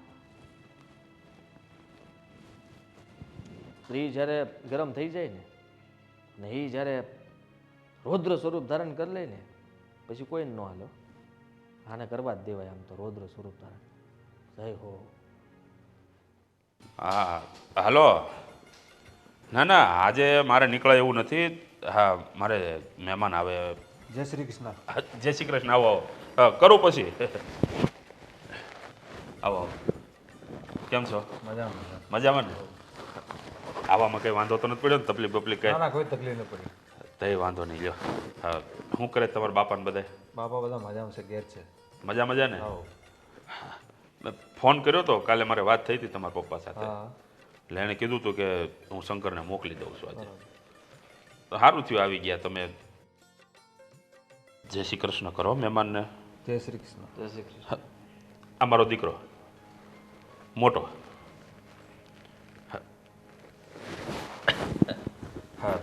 સ્ત્રી જ્યારે ગરમ થઈ જાય ને એ જ્યારે રૌદ્ર સ્વરૂપ ધારણ કરી લે ને પછી કોઈ ન હાલો. આને કરવા જ દેવાય આમ તો રૌદ્ર સ્વરૂપ ધારણ. જય હો. હા હાલો. ના ના આજે મારે નીકળાય એવું નથી. હા મારે મહેમાન આવે. જય શ્રી કૃષ્ણ. જય શ્રી કૃષ્ણ. આવો આવો. કરું પછી. આવો આવો. કેમ છો? મજામાં. મજામાં ને? આવામાં કંઈ વાંધો તો નથી પડ્યો ને? તકલીફ બકલીફ કંઈ? ના ના કોઈ તકલીફ ન પડી. તઈ વાંધો નહીં લ્યો. હા શું કરે તમારા બાપાને બધાય? બાપા બધા મજામાં છે, ઘેર છે. મજા ને? આવો. મેં ફોન કર્યો તો કાલે, મારે વાત થઈ હતી તમારા પપ્પા સાથે. હા એટલે એણે કીધું હતું કે હું શંકરને મોકલી દઉં છું આજે. તો સારું થયું આવી ગયા તમે. જય શ્રી કૃષ્ણ કરો મહેમાનને. જય શ્રી કૃષ્ણ. જય શ્રી કૃષ્ણ. આ મારો દીકરો મોટો. હા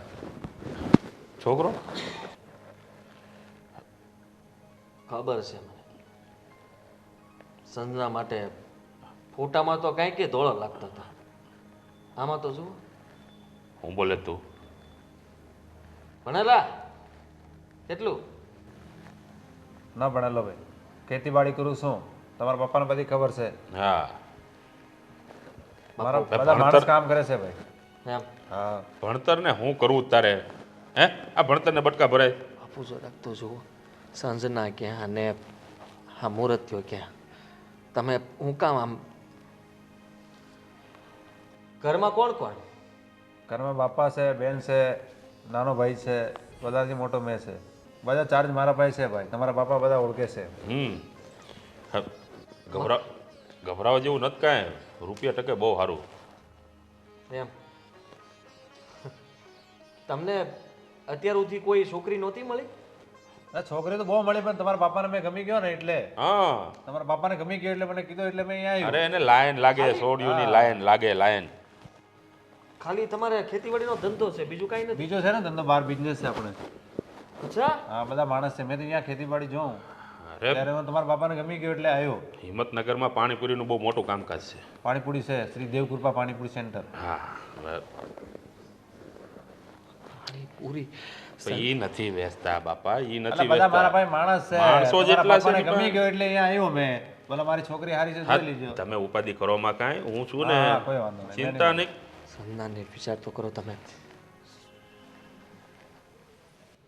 છોકરો ખબર છે મને. સંજના માટે ફોટામાં તો કાંઈ કે ધોળો લાગતો હતો. આમાં તો જુઓ. હું બોલે તું? ભણેલા કેટલું? ના ભણેલો ભાઈ, ખેતીવાડી કરું છું. તમારા પપ્પાને બધી ખબર છે. હા મારા બાપુ, બધા માણસ ભણતર- કામ કરે છે ભાઈ. એમ હા ભણતરને હું કરવું તારે? હે આ ભણતરને બટકા ભરાય? બાપુ જરાક તો જુઓ. સંજના ક્યાં અને હા મુહૂર્ત થયો ક્યાં? તમે હું કામ આમ ઘરમાં કોણ કોણ? ઘરમાં બાપા છે, બેન છે, નાનો ભાઈ છે, બધાથી મોટો મેં છે. બધા ચાર્જ મારા ભાઈ છે ભાઈ. તમારા બાપા બધા ઓળખે છે. હા, ગભરાવા જેવું નથી કાંઈ. રૂપિયા ટકે બહુ સારું. એમ તમને અત્યાર સુધી કોઈ છોકરી નહોતી મળી? ના છોકરી તો બહુ મળી, પણ તમારા બાપાને મેં ગમી ગયો ને એટલે. હા તમારા બાપાને ગમી ગયો એટલે મને કીધું, એટલે મેં અહીંયા અરે આવ્યો. એને લાયન લાગે, સોડિયુંની લાયન લાગે. લાયન ખાલી તમારે ખેતીવાડીનો ધંધો છે, બીજું કાંઈ નથી? બીજો છે ને ધંધો, બહાર બિઝનેસ છે આપણે. અચ્છા. હા બધા માણસ છે. મેં તો અહીંયા ખેતીવાડી જોઉં અરે ત્યારે હું તમારા બાપાને ગમી ગયો એટલે આવ્યો. હિંમતનગરમાં પાણીપુરીનું બહુ મોટું કામકાજ છે. પાણીપુરી છે, શ્રી દેવકૃપા પાણીપુરી સેન્ટર. હા હવે પૂરી ઈ નથી વેચતા બાપા, ઈ એટલે નથી બધા મારા વેચતા. ભાઈ માણસ છે. માણસો તમારા જેટલા છે બાપાને ને ગમી પણ- ગયો એટલે અહીંયા આવ્યો મેં. બોલો મારી છોકરી હારી છે, હા, જોઈ લીજો. તમે ઉપાધિ કરોમાં કાંઈ, હું છું ને. હા, કોઈ વાંધો નહીં. ચિંતા નહીં. સંજનાને વિચાર તો કરો તમે.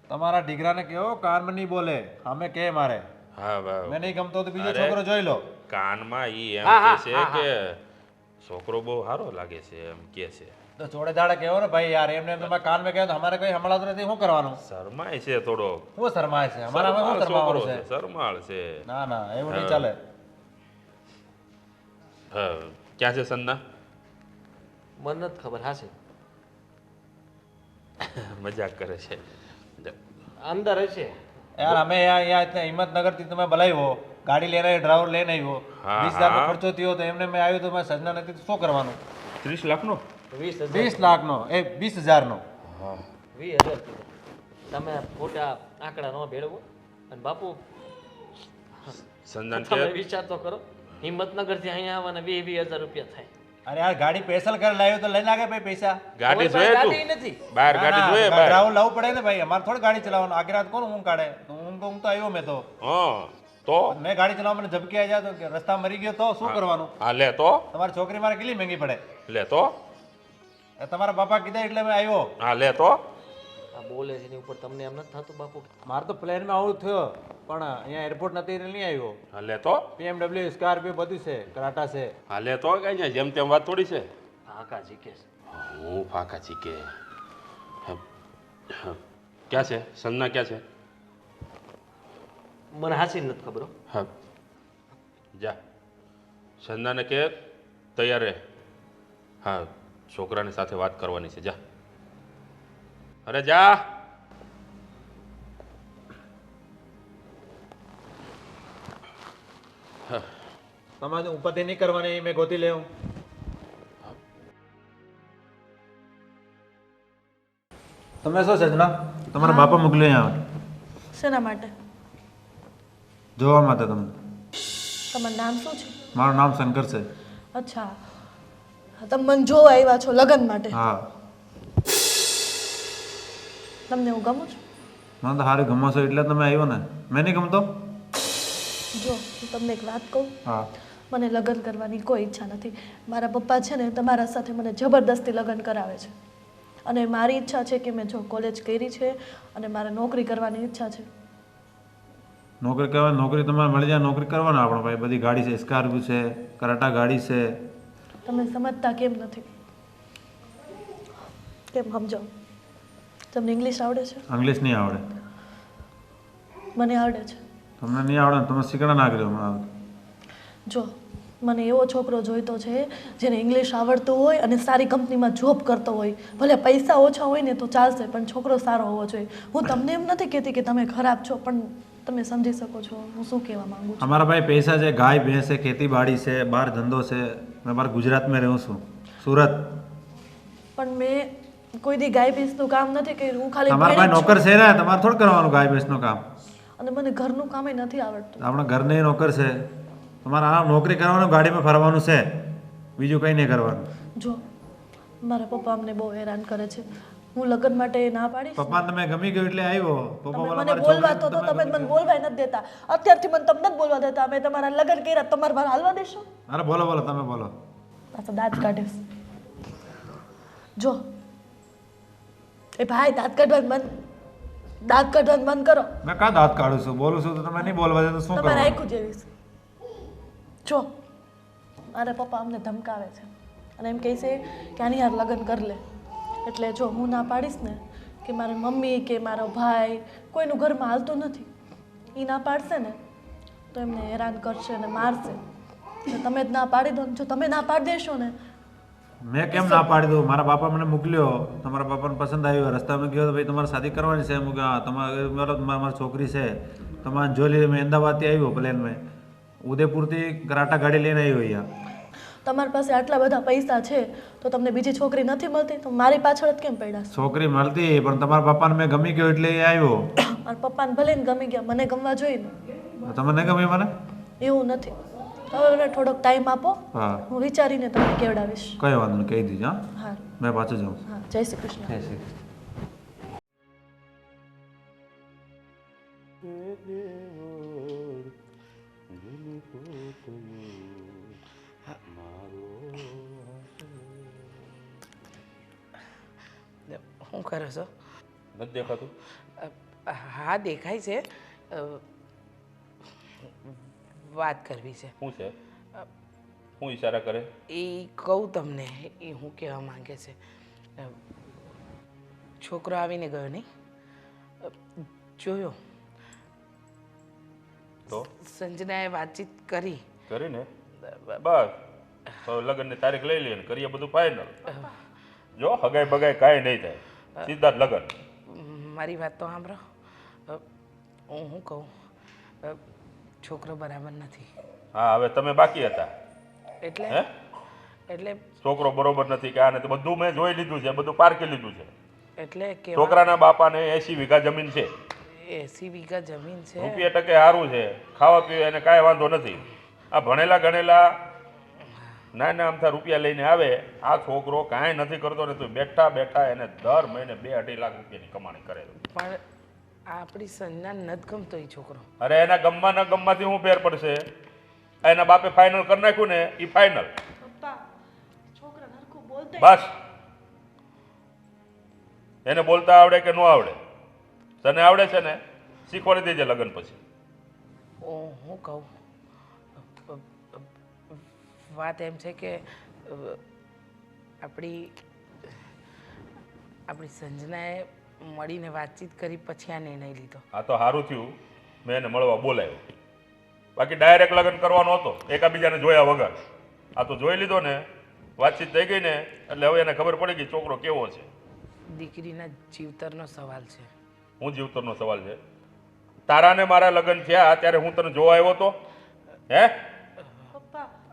તમારા દીકરાને કહો કાનમાં નહીં બોલે, અમે કે મારે. હા મેં નહીં ગમતો તો બીજો અરે. છોકરો જોઈ લો. કાનમાં ઈ એમ હા, કે હા, છે કે છોકરો બહુ સારો લાગે છે એમ કે છે. તો ચોડે દાડે કહેવો ને ભાઈ યાર, એમને એમ તમે કાન માં કહો તો અમારે કઈ સંભળાતું નથી. શું કરવાનું? શરમાય છે થોડો. શું શરમાય છે? અમારા શું શરમાળ શરમાવાનું છોકરો છે? છે, શરમાળ છે. ના ના એવું નહીં ચાલે. હા, ક્યાં છે સન્ના? મને નથી ખબર. હા છે મજાક કરે છે. અંદર હશે. યાર અમે અહીંયા હિંમતનગર થી તમે બોલાવ્યો, ગાડી લઈને ડ્રાઈવર લઈને આવ્યો, હા, 20,000 નો હા. ખર્ચો થયો તો એમને મેં આવ્યો તો મેં સજના નથી તો શું કરવાનું? 30 લાખનો? 20,000. 20 લાખનો એ 20,000 નો. 20,000 કીધા. તમે ખોટા આંકડા ન ભેળવો. અને બાપુ સંદાન તમે કે વિચાર તો કરો. હિંમતનગર થી અહીંયા આવવાના 20,000 રૂપિયા થાય. અરે યાર ગાડી સ્પેશિયલ કરી લાવ્યો તો લઈને આગે ભાઈ પૈસા. ગાડી કોઈ જોઈએ ગાડી તું? નથી. બહાર ગાડી જોઈએ બહાર. ડ્રાઈવર લાવવું પડે ને ભાઈ, અમારે થોડી ગાડી ચલાવવાનું. આખી રાત કોણ ઊંઘ કાઢે? તો ઊંઘ તો આવ્યો મેં તો. હા તો મેં ગાડી ચલાવવા મને ઝબકી આવી જાય તો કે રસ્તા મરી ગયો તો શું કરવાનું? હા લે તો તમારી છોકરી મારે કેટલી મહેંગી પડે? લે તો એ તમારા બાપા કીધા એટલે મેં આવ્યો. હા લે તો આ બોલે છે એની ઉપર તમને એમ નથી થતું બાપુ? મારે તો પ્લેનમાં આવું થયો, પણ અહીંયા એરપોર્ટ નથી એટલે નહીં આવ્યો. હા લે તો BMW સ્કોર્પિયો બધું છે, કરાટા છે. હા લે તો કઈ જાય જેમ તેમ વાત થોડી છે. હાકા જીકે છે. હું ફાકા ચીકે. ક્યાં છે સન્ના? ક્યાં છે? મને હાસી નથી ખબર હો. હા જા સંદાને કે તૈયાર રહે. હા છોકરાની સાથે વાત કરવાની છે. જા અરે જા. તમારે ઉપાધિ નહીં કરવાની, મેં ગોતી લેવું. તમે શું સજના તમારા બાપા મોકલી અહીંયા શેના માટે? જોવા માટે તમને. તમારું નામ શું છે? મારું નામ શંકર છે. અચ્છા, તમે મને જોવા આવ્યા છો લગ્ન માટે? હા, તમને હું ગમું છું? મને તો સારી ગમો છો એટલે તમે આવ્યો ને. મેં નહીં ગમતો. જો હું તમને એક વાત કહું, હા, મને લગ્ન કરવાની કોઈ ઈચ્છા નથી. મારા પપ્પા છે ને તમારા સાથે મને જબરદસ્તી લગ્ન કરાવે છે, અને મારી ઈચ્છા છે કે મેં જો કોલેજ કરી છે અને મારે નોકરી કરવાની ઈચ્છા છે. નોકરી કરવાની, નોકરી તમારે મળી જાય નોકરી કરવાના. આપણો ભાઈ બધી ગાડી છે, સ્કોર્પિયો છે, કરાટા ગાડી છે. તમે સમજતા કેમ નથી? કેમ સમજો? તમને ઇંગ્લિશ આવડે છે? ઇંગ્લિશ નહીં આવડે. મને આવડે છે. તમને નહીં આવડે ને તમે શીખડા ના કર્યો મને આવડે. જો મને એવો છોકરો જોઈતો છે જેને ઇંગ્લિશ આવડતું હોય અને સારી કંપનીમાં જોબ કરતો હોય. ભલે પૈસા ઓછા હોય ને તો ચાલશે, પણ છોકરો સારો હોવો જોઈએ. હું તમને એમ નથી કહેતી કે તમે ખરાબ છો, પણ તમે સમજી શકો છો હું શું કહેવા માંગુ છું. અમારા ભાઈ પૈસા છે, ગાય ભેંસ છે, ખેતીવાડી છે, બહાર ધંધો છે. મેં બહાર ગુજરાતમાં રહું છું, સુરત. પણ મેં કોઈ દી ગાય ભેંસનું કામ નથી કર્યું. હું ખાલી તમારા ભાઈ ભેણ જ નોકર છે ને, તમારે થોડું કરવાનું ગાય ભેંસનું કામ. છું અને મને ઘરનું કામે નથી આવડતું. આપણા ઘરને નોકર છે. તમારે આ નોકરી કરવાનું, ગાડીમાં ફરવાનું છે, બીજું કંઈ નહીં કરવાનું. જો મારા પપ્પા અમને બહુ હેરાન કરે છે. હું લગ્ન માટે ના પાડીશ. પપ્પાને તમે ગમી ગયું એટલે આવ્યો. પપ્પા તમે બોલા મને મારી બોલવા છોકરી તો તમે મને બોલવાય નથી દેતા. અત્યારથી મને તમને જ બોલવા દેતા. મેં તમારા લગ્ન કર્યા, તમારે મારે હાલવા દેશો? અરે બોલો બોલો, તમે બોલો. પાછો દાંત કાઢીશ. જો એ ભાઈ દાંત કાઢવાનું બંધ કરો. મેં કાં દાંત કાઢું છું? બોલું છું તો તમે નહીં બોલવા દે તો શું તમારે કરવાનું? આખું જેવી છે. જો મારા પપ્પા અમને ધમકાવે છે અને એમ કહે છે કે આની યાર લગ્ન કરી લે. એટલે જો હું ના પાડીશ ને કે મારી મમ્મી કે મારો ભાઈ કોઈનું ઘરમાં હાલતું નથી, એ ના પાડશે ને તો એમને હેરાન કરશે અને મારશે. એટલે તમે જ ના પાડી દો ને. જો તમે ના પાડી દેશો ને. મેં કેમ ના પાડી દઉં? મારા બાપા મને મોકલ્યો, તમારા બાપાને પસંદ આવ્યો, રસ્તામાં ગયો તો ભાઈ તમારે શાદી કરવાની છે. હું કહ્યું હા, તમારે મારી છોકરી છે, તમારે જોઈ લીધી. મેં અમદાવાદથી આવ્યો પ્લેનમાં, ઉદયપુરથી કરાટા ગાડી લઈને આવ્યો અહીંયા. તમારી પાસે આટલા બધા પૈસા છે તો તમને બીજી છોકરી નથી મળતી? તો મારી પાછળ જ કેમ પડ્યા છો? છોકરી મળતી પણ તમારા પપ્પાને મેં ગમી ગયો એટલે એ આવ્યો. મારા પપ્પાને ભલે ને ગમી ગયા, મને ગમવા જોઈએ ને. તમે નહીં ગમી મને? એવું નથી. હવે મને થોડોક ટાઈમ આપો, હા, હું વિચારીને તમને કેવડાવીશ. કઈ વાંધો નહીં, કહી દીધું. હા, હા મેં પાછું જાઉં. હા, જય શ્રી કૃષ્ણ. જય શ્રી કૃષ્ણ. શું કરો છો? નથી દેખાતું? હા દેખાય છે. વાત કરવી છે. શું છે? શું ઈશારા કરે? એ કહું તમને, એ હું કહેવા માંગે છે. છોકરો આવીને ગયો નહીં? જોયો? તો સંજનાએ વાતચીત કરી. કરીને બસ હવે લગ્નની તારીખ લઈ લઈએ ને કરીએ બધું ફાઇનલ. જો હગાઈ બગાઈ કાંઈ નહીં થાય, સીધા જ લગ્ન. મારી વાત તો સાંભળો. હું શું કહું, છોકરો બરાબર નથી. હા, હવે તમે બાકી હતા. એટલે હે? એટલે છોકરો બરોબર નથી કે આને તો બધું મેં જોઈ લીધું છે, બધું પારખી લીધું છે. એટલે કે છોકરાના બાપાને 80 વીઘા જમીન છે, 80 વીઘા જમીન છે. રૂપિયા ટકે સારું છે, ખાવા પીવા એને કાંઈ વાંધો નથી. આ ભણેલા ગણેલા નાના અમથા રૂપિયા લઈને આવે. આ છોકરો કાંઈ નથી કરતો ને તો બેઠા બેઠા એને દર મહિને 2-2.5 લાખ રૂપિયાની કમાણી કરે. પણ આપણી સંજના નથી ગમતો એ છોકરો. અરે એના ગમવાના ગમમાંથી શું ફેર પડશે? એના બાપે ફાઇનલ કરી નાખ્યું ને એ ફાઇનલ. પપ્પા, છોકરા નરખું બોલતે. બસ એને બોલતા આવડે કે ન આવડે, તને આવડે છે ને શીખવાડી દેજે લગ્ન પછી. હું કહું, વાત એમ છે કે આપણી સંજનાએ મળીને વાતચીત કરી પછી આ નિર્ણય લીધો. આ તો સારું થયું મેં એને મળવા બોલાવ્યો, બાકી ડાયરેક્ટ લગ્ન કરવાનો હતો એકાબીજાને જોયા વગર. આ તો જોઈ લીધો ને, વાતચીત થઈ ગઈ ને એટલે હવે એને ખબર પડી ગઈ છોકરો કેવો છે. દીકરીના જીવતરનો સવાલ છે. હું જીવતરનો સવાલ છે? તારા ને મારા લગ્ન થયા ત્યારે હું તને જોવા આવ્યો તો? હે?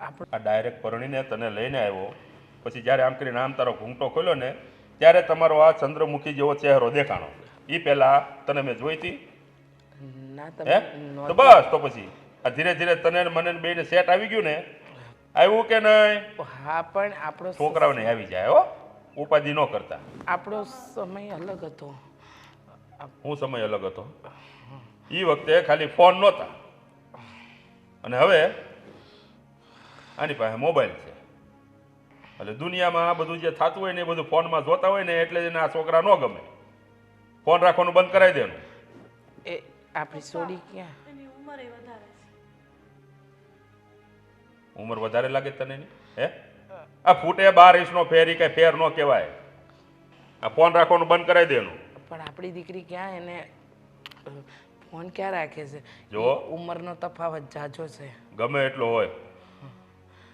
આ ડાયરેક્ટ પરણીને તને લઈને આવ્યો, પછી જ્યારે આમ કરીને આમ તારો ઘૂંટો ખોલ્યો ને ત્યારે તમારો આ ચંદ્રમુખી જેવો ચહેરો દેખાણો. એ પહેલા તને મેં જોઈ હતી ના હે તમે તો બસ તો પછી આ ધીરે ધીરે તને ને મને ને બેને સેટ આવી ગયું ને, આવ્યું કે નહીં? હા પણ આપણો છોકરાઓને આવી જાય હો, ઉપાધિ ન કરતા. આપણો સમય અલગ હતો. હું સમય અલગ હતો. એ વખતે ખાલી ફોન નહોતા અને હવે આની પાસે મોબાઈલ છે. એટલે દુનિયામાં આ બધું જે થતું હોય ને એ બધું ફોનમાં જોતા હોય ને એટલે એને આ છોકરા ન ગમે. ફોન રાખવાનું બંધ કરાવી દેનું. એ આપણી સોડી ક્યાં? એની ઉંમરે વધારે છે. ઉંમર વધારે લાગે તને એની? હે આ ફૂટે 12 ઇંચનો ફેર ઈ કઈ ફેર ન કહેવાય. આ ફોન રાખવાનું બંધ કરાવી દેનું. પણ આપણી દીકરી ક્યાં એને ફોન ક્યાં રાખે છે? જો ઉંમરનો તફાવત જાજો છે. ગમે એટલો હોય,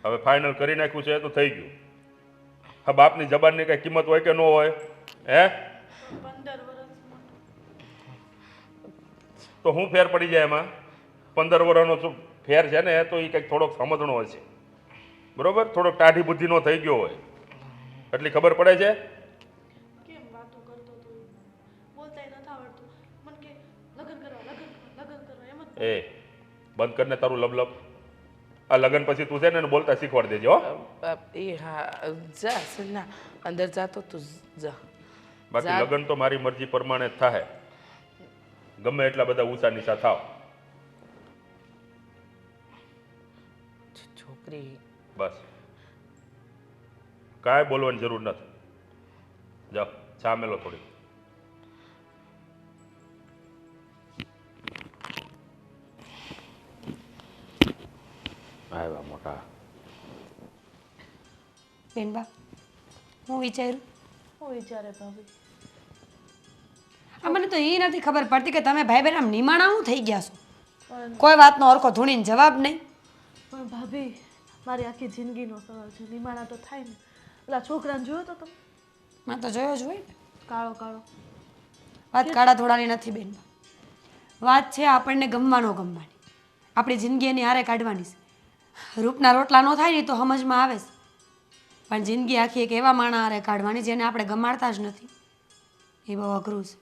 હવે ફાઇનલ કરી નાખ્યું છે તો થઈ ગયું. હા બાપની જબાનની કઈ કિંમત હોય કે ન હોય? હે 15 વર્ષમાં તો હું ફેર પડી જાય એમાં? 15 વર્ષનો ફેર છે ને તો એ કંઈક થોડોક સમજણો હોય છે, બરોબર? થોડોક ટાઢી બુદ્ધિનો થઈ ગયો હોય એટલી ખબર પડે છે. કેમ વાતો કરતો તો બોલતાય નથી આવડતું. મને કે લગ્ન કરવા એમ જ એ બંધ કરીને તારું લબલબ. આ લગ્ન પછી તું છે ને એને બોલતા શીખવાડી દેજો હો. એ હા જા સન્ના અંદર જાતો તું જા. બાકી લગ્ન તો મારી મરજી પ્રમાણે જ થાય. ગમે એટલા બધા ઊંચા નીચા થાવ. છોકરી બસ કાંઈ બોલવાની જરૂર નથી. જાઓ ચા મેલો થોડી. આવ્યા મોટા. બેનબા હું વિચાર્યું હું વિચારે ભાભી. આ મને તો એ નથી ખબર પડતી કે તમે ભાઈ બહેન આમ નિમાણા હું થઈ ગયા છો. પણ કોઈ વાતનો હરખો ધૂણીને જવાબ નહીં. પણ ભાભી મારી આખી જિંદગીનો સવાલ છે. નિમાણા તો થાય ને. પેલા છોકરાને જોયો તો તમે? મેં તો જોયો જ હોય ને. કાળો કાળો. વાત કાળા થોડાની નથી બેનબા. વાત છે આપણને ગમવાનો ગમવાની. આપણી જિંદગી એની હારે કાઢવાની છે. રૂપના રોટલા ન થાય ને તો સમજમાં આવે છે. પણ જિંદગી આખી એક એવા માણા હારે કાઢવાની જેને આપણે ગમાડતા જ નથી. એ બહુ અઘરું છે.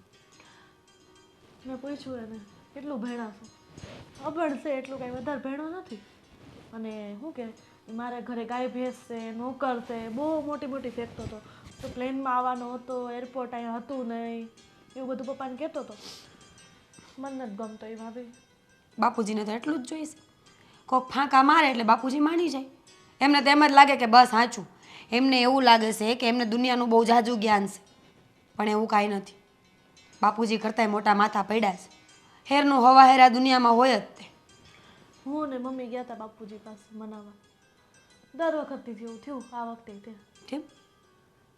મેં પૂછ્યું એને કેટલું ભણ્યા છો? અભણ છે, એટલું કાંઈ વધારે ભણ્યો નથી. અને શું કે મારા ઘરે ગાય ભેંસ છે, નોકર છે, બહુ મોટી મોટી ફેંકતો હતો. તો પ્લેનમાં આવવાનો હતો, એરપોર્ટ અહીંયા હતું નહીં, એવું બધું પપ્પાને કહેતો હતો. મને નથી ગમતો એ ભાભી. બાપુજીને તો એટલું જ જોઈશે. કોક ફાંકા મારે એટલે બાપુજી માની જાય. એમને તો એમ જ લાગે કે બસ સાચું. એમને એવું લાગે છે કે એમને દુનિયાનું બહુ જાજુ જ્ઞાન છે, પણ એવું કાંઈ નથી. બાપુજી કરતાંય મોટા માથા પડ્યા છે. હેરનું હવા હેરા દુનિયામાં હોય જ તે. હું ને મમ્મી ગયા હતા બાપુજી પાસે મનાવવા. દર વખતથી જેવું થયું આ વખતે ત્યાં. કેમ?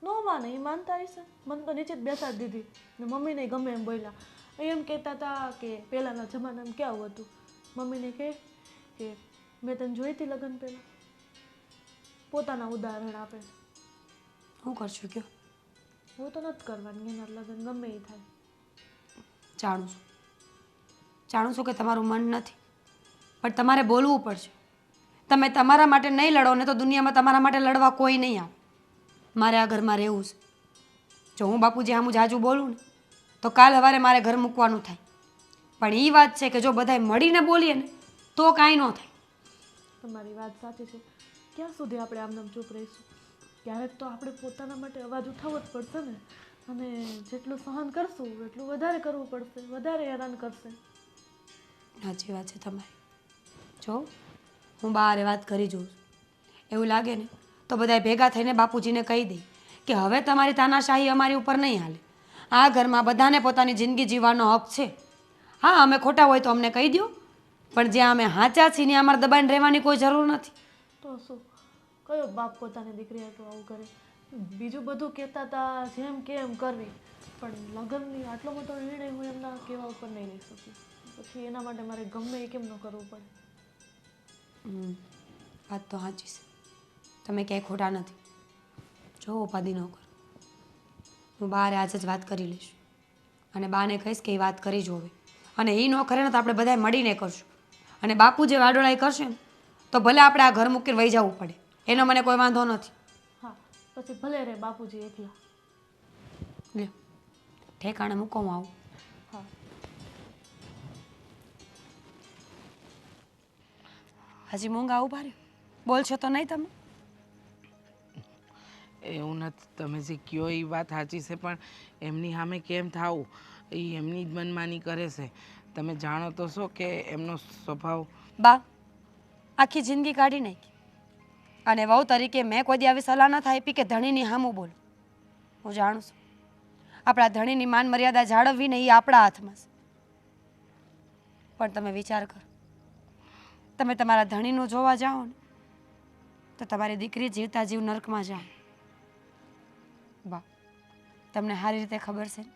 નો માને, એ માનતા હશે. મને તો નીચે જ બેસાડી દીધી ને મમ્મીને ગમે એમ બોલ્યા. એમ કહેતા હતા કે પહેલાંના જમાનામાં કેવું હતું. મમ્મીને કહે કે મેં તને જોઈ હતી લગ્ન પહેલાં. પોતાના ઉદાહરણ આપે. શું કરશું કયો? હું તો નથી કરવાની એના લગ્ન ગમે એ થાય. જાણું છું કે તમારું મન નથી, પણ તમારે બોલવું પડશે. તમે તમારા માટે નહીં લડો ને તો દુનિયામાં તમારા માટે લડવા કોઈ નહીં આવે. મારે આ ઘરમાં રહેવું છે. જો હું બાપુજી સામું જાજુ બોલું ને તો કાલ સવારે મારે ઘર મૂકવાનું થાય. પણ એ વાત છે કે જો બધાય મળીને બોલીએ ને તો કાંઈ ન થાય. તમારી વાત સાચી છે. ક્યાં સુધી આપણે આમ ચૂપ રહીશું? ક્યારેક તો આપણે પોતાના માટે અવાજ ઉઠાવવો જ પડશે ને. અને જેટલું સહન કરશું એટલું વધારે કરવું પડશે, વધારે હેરાન કરશે. સાચી વાત છે તમારી. જો હું બહાર વાત કરી જોઉં છું. એવું લાગે ને તો બધાય ભેગા થઈને બાપુજીને કહી દે કે હવે તમારી તાનાશાહી અમારી ઉપર નહીં હાલે. આ ઘરમાં બધાને પોતાની જિંદગી જીવવાનો હક છે. હા અમે ખોટા હોય તો અમને કહી દો, પણ જ્યાં અમે સાચા છીએ ત્યાં અમારે દબાઈને રહેવાની કોઈ જરૂર નથી. તો શું, કયો બાપ પોતાની દીકરી હાટું આવું કરે? બીજું બધું કહેતા હતા જેમ કે એમ કરવી, પણ લગ્નની આટલો મોટો નિર્ણય હું એમના કહેવા ઉપર નહીં લઈ શકું. પછી એના માટે મારે ગમે એ કેમ ન કરવું પડે. વાત તો સાચી છે. તમે ક્યાંય ખોટા નથી. જો ઉપાધિ ન કરો. હું બહાર આજે જ વાત કરી લઈશ અને બાને કહીશ કે એ વાત કરી જોવે. અને એ ન કરે ને તો આપણે બધાય મળીને કરશું. અને બાપુ જે વાડોળાઈ કરશે ને તો ભલે આપણે આ ઘર મૂકીને વહી જવું પડે, એનો મને કોઈ વાંધો નથી. હા, પછી ભલે રહે બાપુજી એકલા. લ્યો ઠેકાણે મૂકો હું આવું. હા હજી મૂંગા ઉભા રહ્યો બોલશો તો નહીં તમે? એવું નથી, તમે જે કયો એ વાત સાચી છે, પણ એમની સામે કેમ થાવું? એ એમની જ મનમાની કરે છે. તમે જાણો તો છો કે એમનો સ્વભાવ. બા આખી જિંદગી કાઢી નાખી અને વહુ તરીકે મેં કોઈ દી આવી સલાહ નથી આપી કે ધણીની સામું બોલું. હું જાણું છું આપણા ધણીની માન મર્યાદા જાળવવી ને એ આપણા હાથમાં છે. પણ તમે વિચાર કરો, તમે તમારા ધણીનું જોવા જાઓ ને તો તમારી દીકરી જીવતા જીવ નરકમાં જાય. બા તમને સારી રીતે ખબર છે ને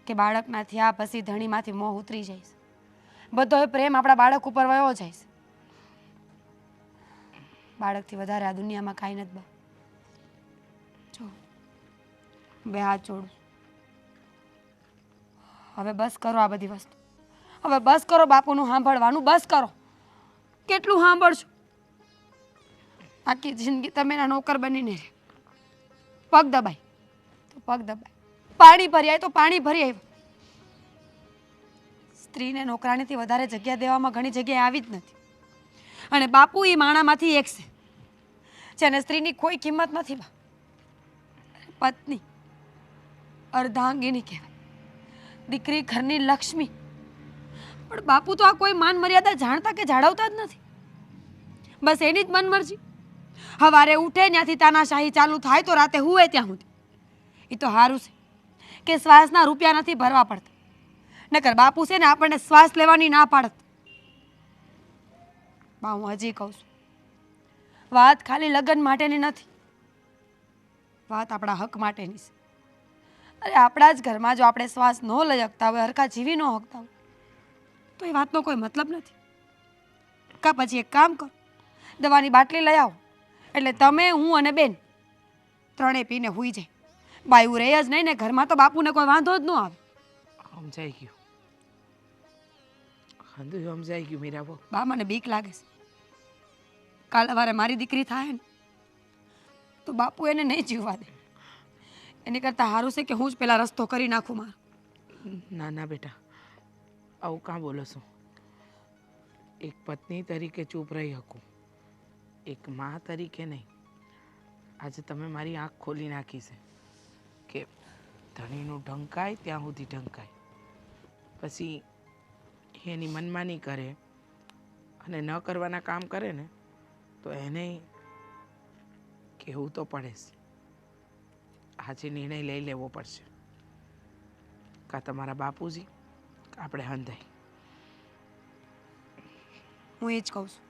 કે બાળકના થયા પછી ધણીમાંથી મોહ ઉતરી જાય છે. બધો પ્રેમ આપણા બાળક ઉપર વયો જાય છે. બાળકથી વધારે આ દુનિયામાં કાંઈ નથી. બા જો બે હાથ જોડું, હવે બસ કરો આ બધી વસ્તુ. હવે બસ કરો બાપુનું સાંભળવાનું, બસ કરો. કેટલું સાંભળશું? આખી જિંદગી તમે એના નોકર બનીને રહે. પગ દબાય તો પગ દબાય, પાણી ભરી આવે તો પાણી ભરી આવ્યું. સ્ત્રીને નોકરાણીથી વધારે જગ્યા દેવામાં ઘણી જગ્યાએ આવી જ નથી. અને બાપુ એ માણામાંથી એક છે જેને સ્ત્રીની કોઈ કિંમત નથી. બા પત્ની અર્ધાંગીની કહેવાય, દીકરી ઘરની લક્ષ્મી. પણ બાપુ તો આ કોઈ માન મર્યાદા જાણતા કે જાળવતા જ નથી. બસ એની જ મનમરજી. સવારે ઉઠે ત્યાંથી તાનાશાહી ચાલુ થાય તો રાતે હુએ ત્યાં સુધી. એ તો સારું છે કે શ્વાસના રૂપિયા નથી ભરવા પડતા, નકર બાપુ છે ને આપણને શ્વાસ લેવાની ના પાડત. બા હું હજી કહું છું, વાત ખાલી લગ્ન માટેની નથી, વાત આપણા હક માટેની છે. અરે આપણા જ ઘરમાં જો આપણે શ્વાસ ન લઈ શકતા હોય, હરખા જીવી ન શકતા હોય તો એ વાતનો કોઈ મતલબ નથી. કા પછી એક કામ કરો, દવાની બાટલી લઈ આવો એટલે તમે હું અને બેન ત્રણેય પીને સૂઈ જાય. બાયું રહે જ નહીં ને ઘરમાં તો બાપુને કોઈ વાંધો જ ન આવે. સમજાઈ ગયું, બધું સમજાઈ ગયું મીરા બહુ. બા મને બીક લાગે છે, કાલ સવારે મારી દીકરી થાય ને તો બાપુ એને નહીં જીવવા દે. એની કરતાં સારું છે કે હું જ પેલા રસ્તો કરી નાખું મારો. ના ના બેટા, આવું કાં બોલો છો? એક પત્ની તરીકે ચૂપ રહી શકું, એક મા તરીકે નહીં. આજે તમે મારી આંખ ખોલી નાખી છે કે ધણીનું ઢંકાય ત્યાં સુધી ઢંકાય, પછી એની મનમાની કરે અને ન કરવાના કામ કરે ને તો એને કહેવું તો પડે છે. આજે નિર્ણય લઈ લેવો પડશે, કાં તમારા બાપુજી કાં આપણે હંધાઈ. હું એ જ કહું છું,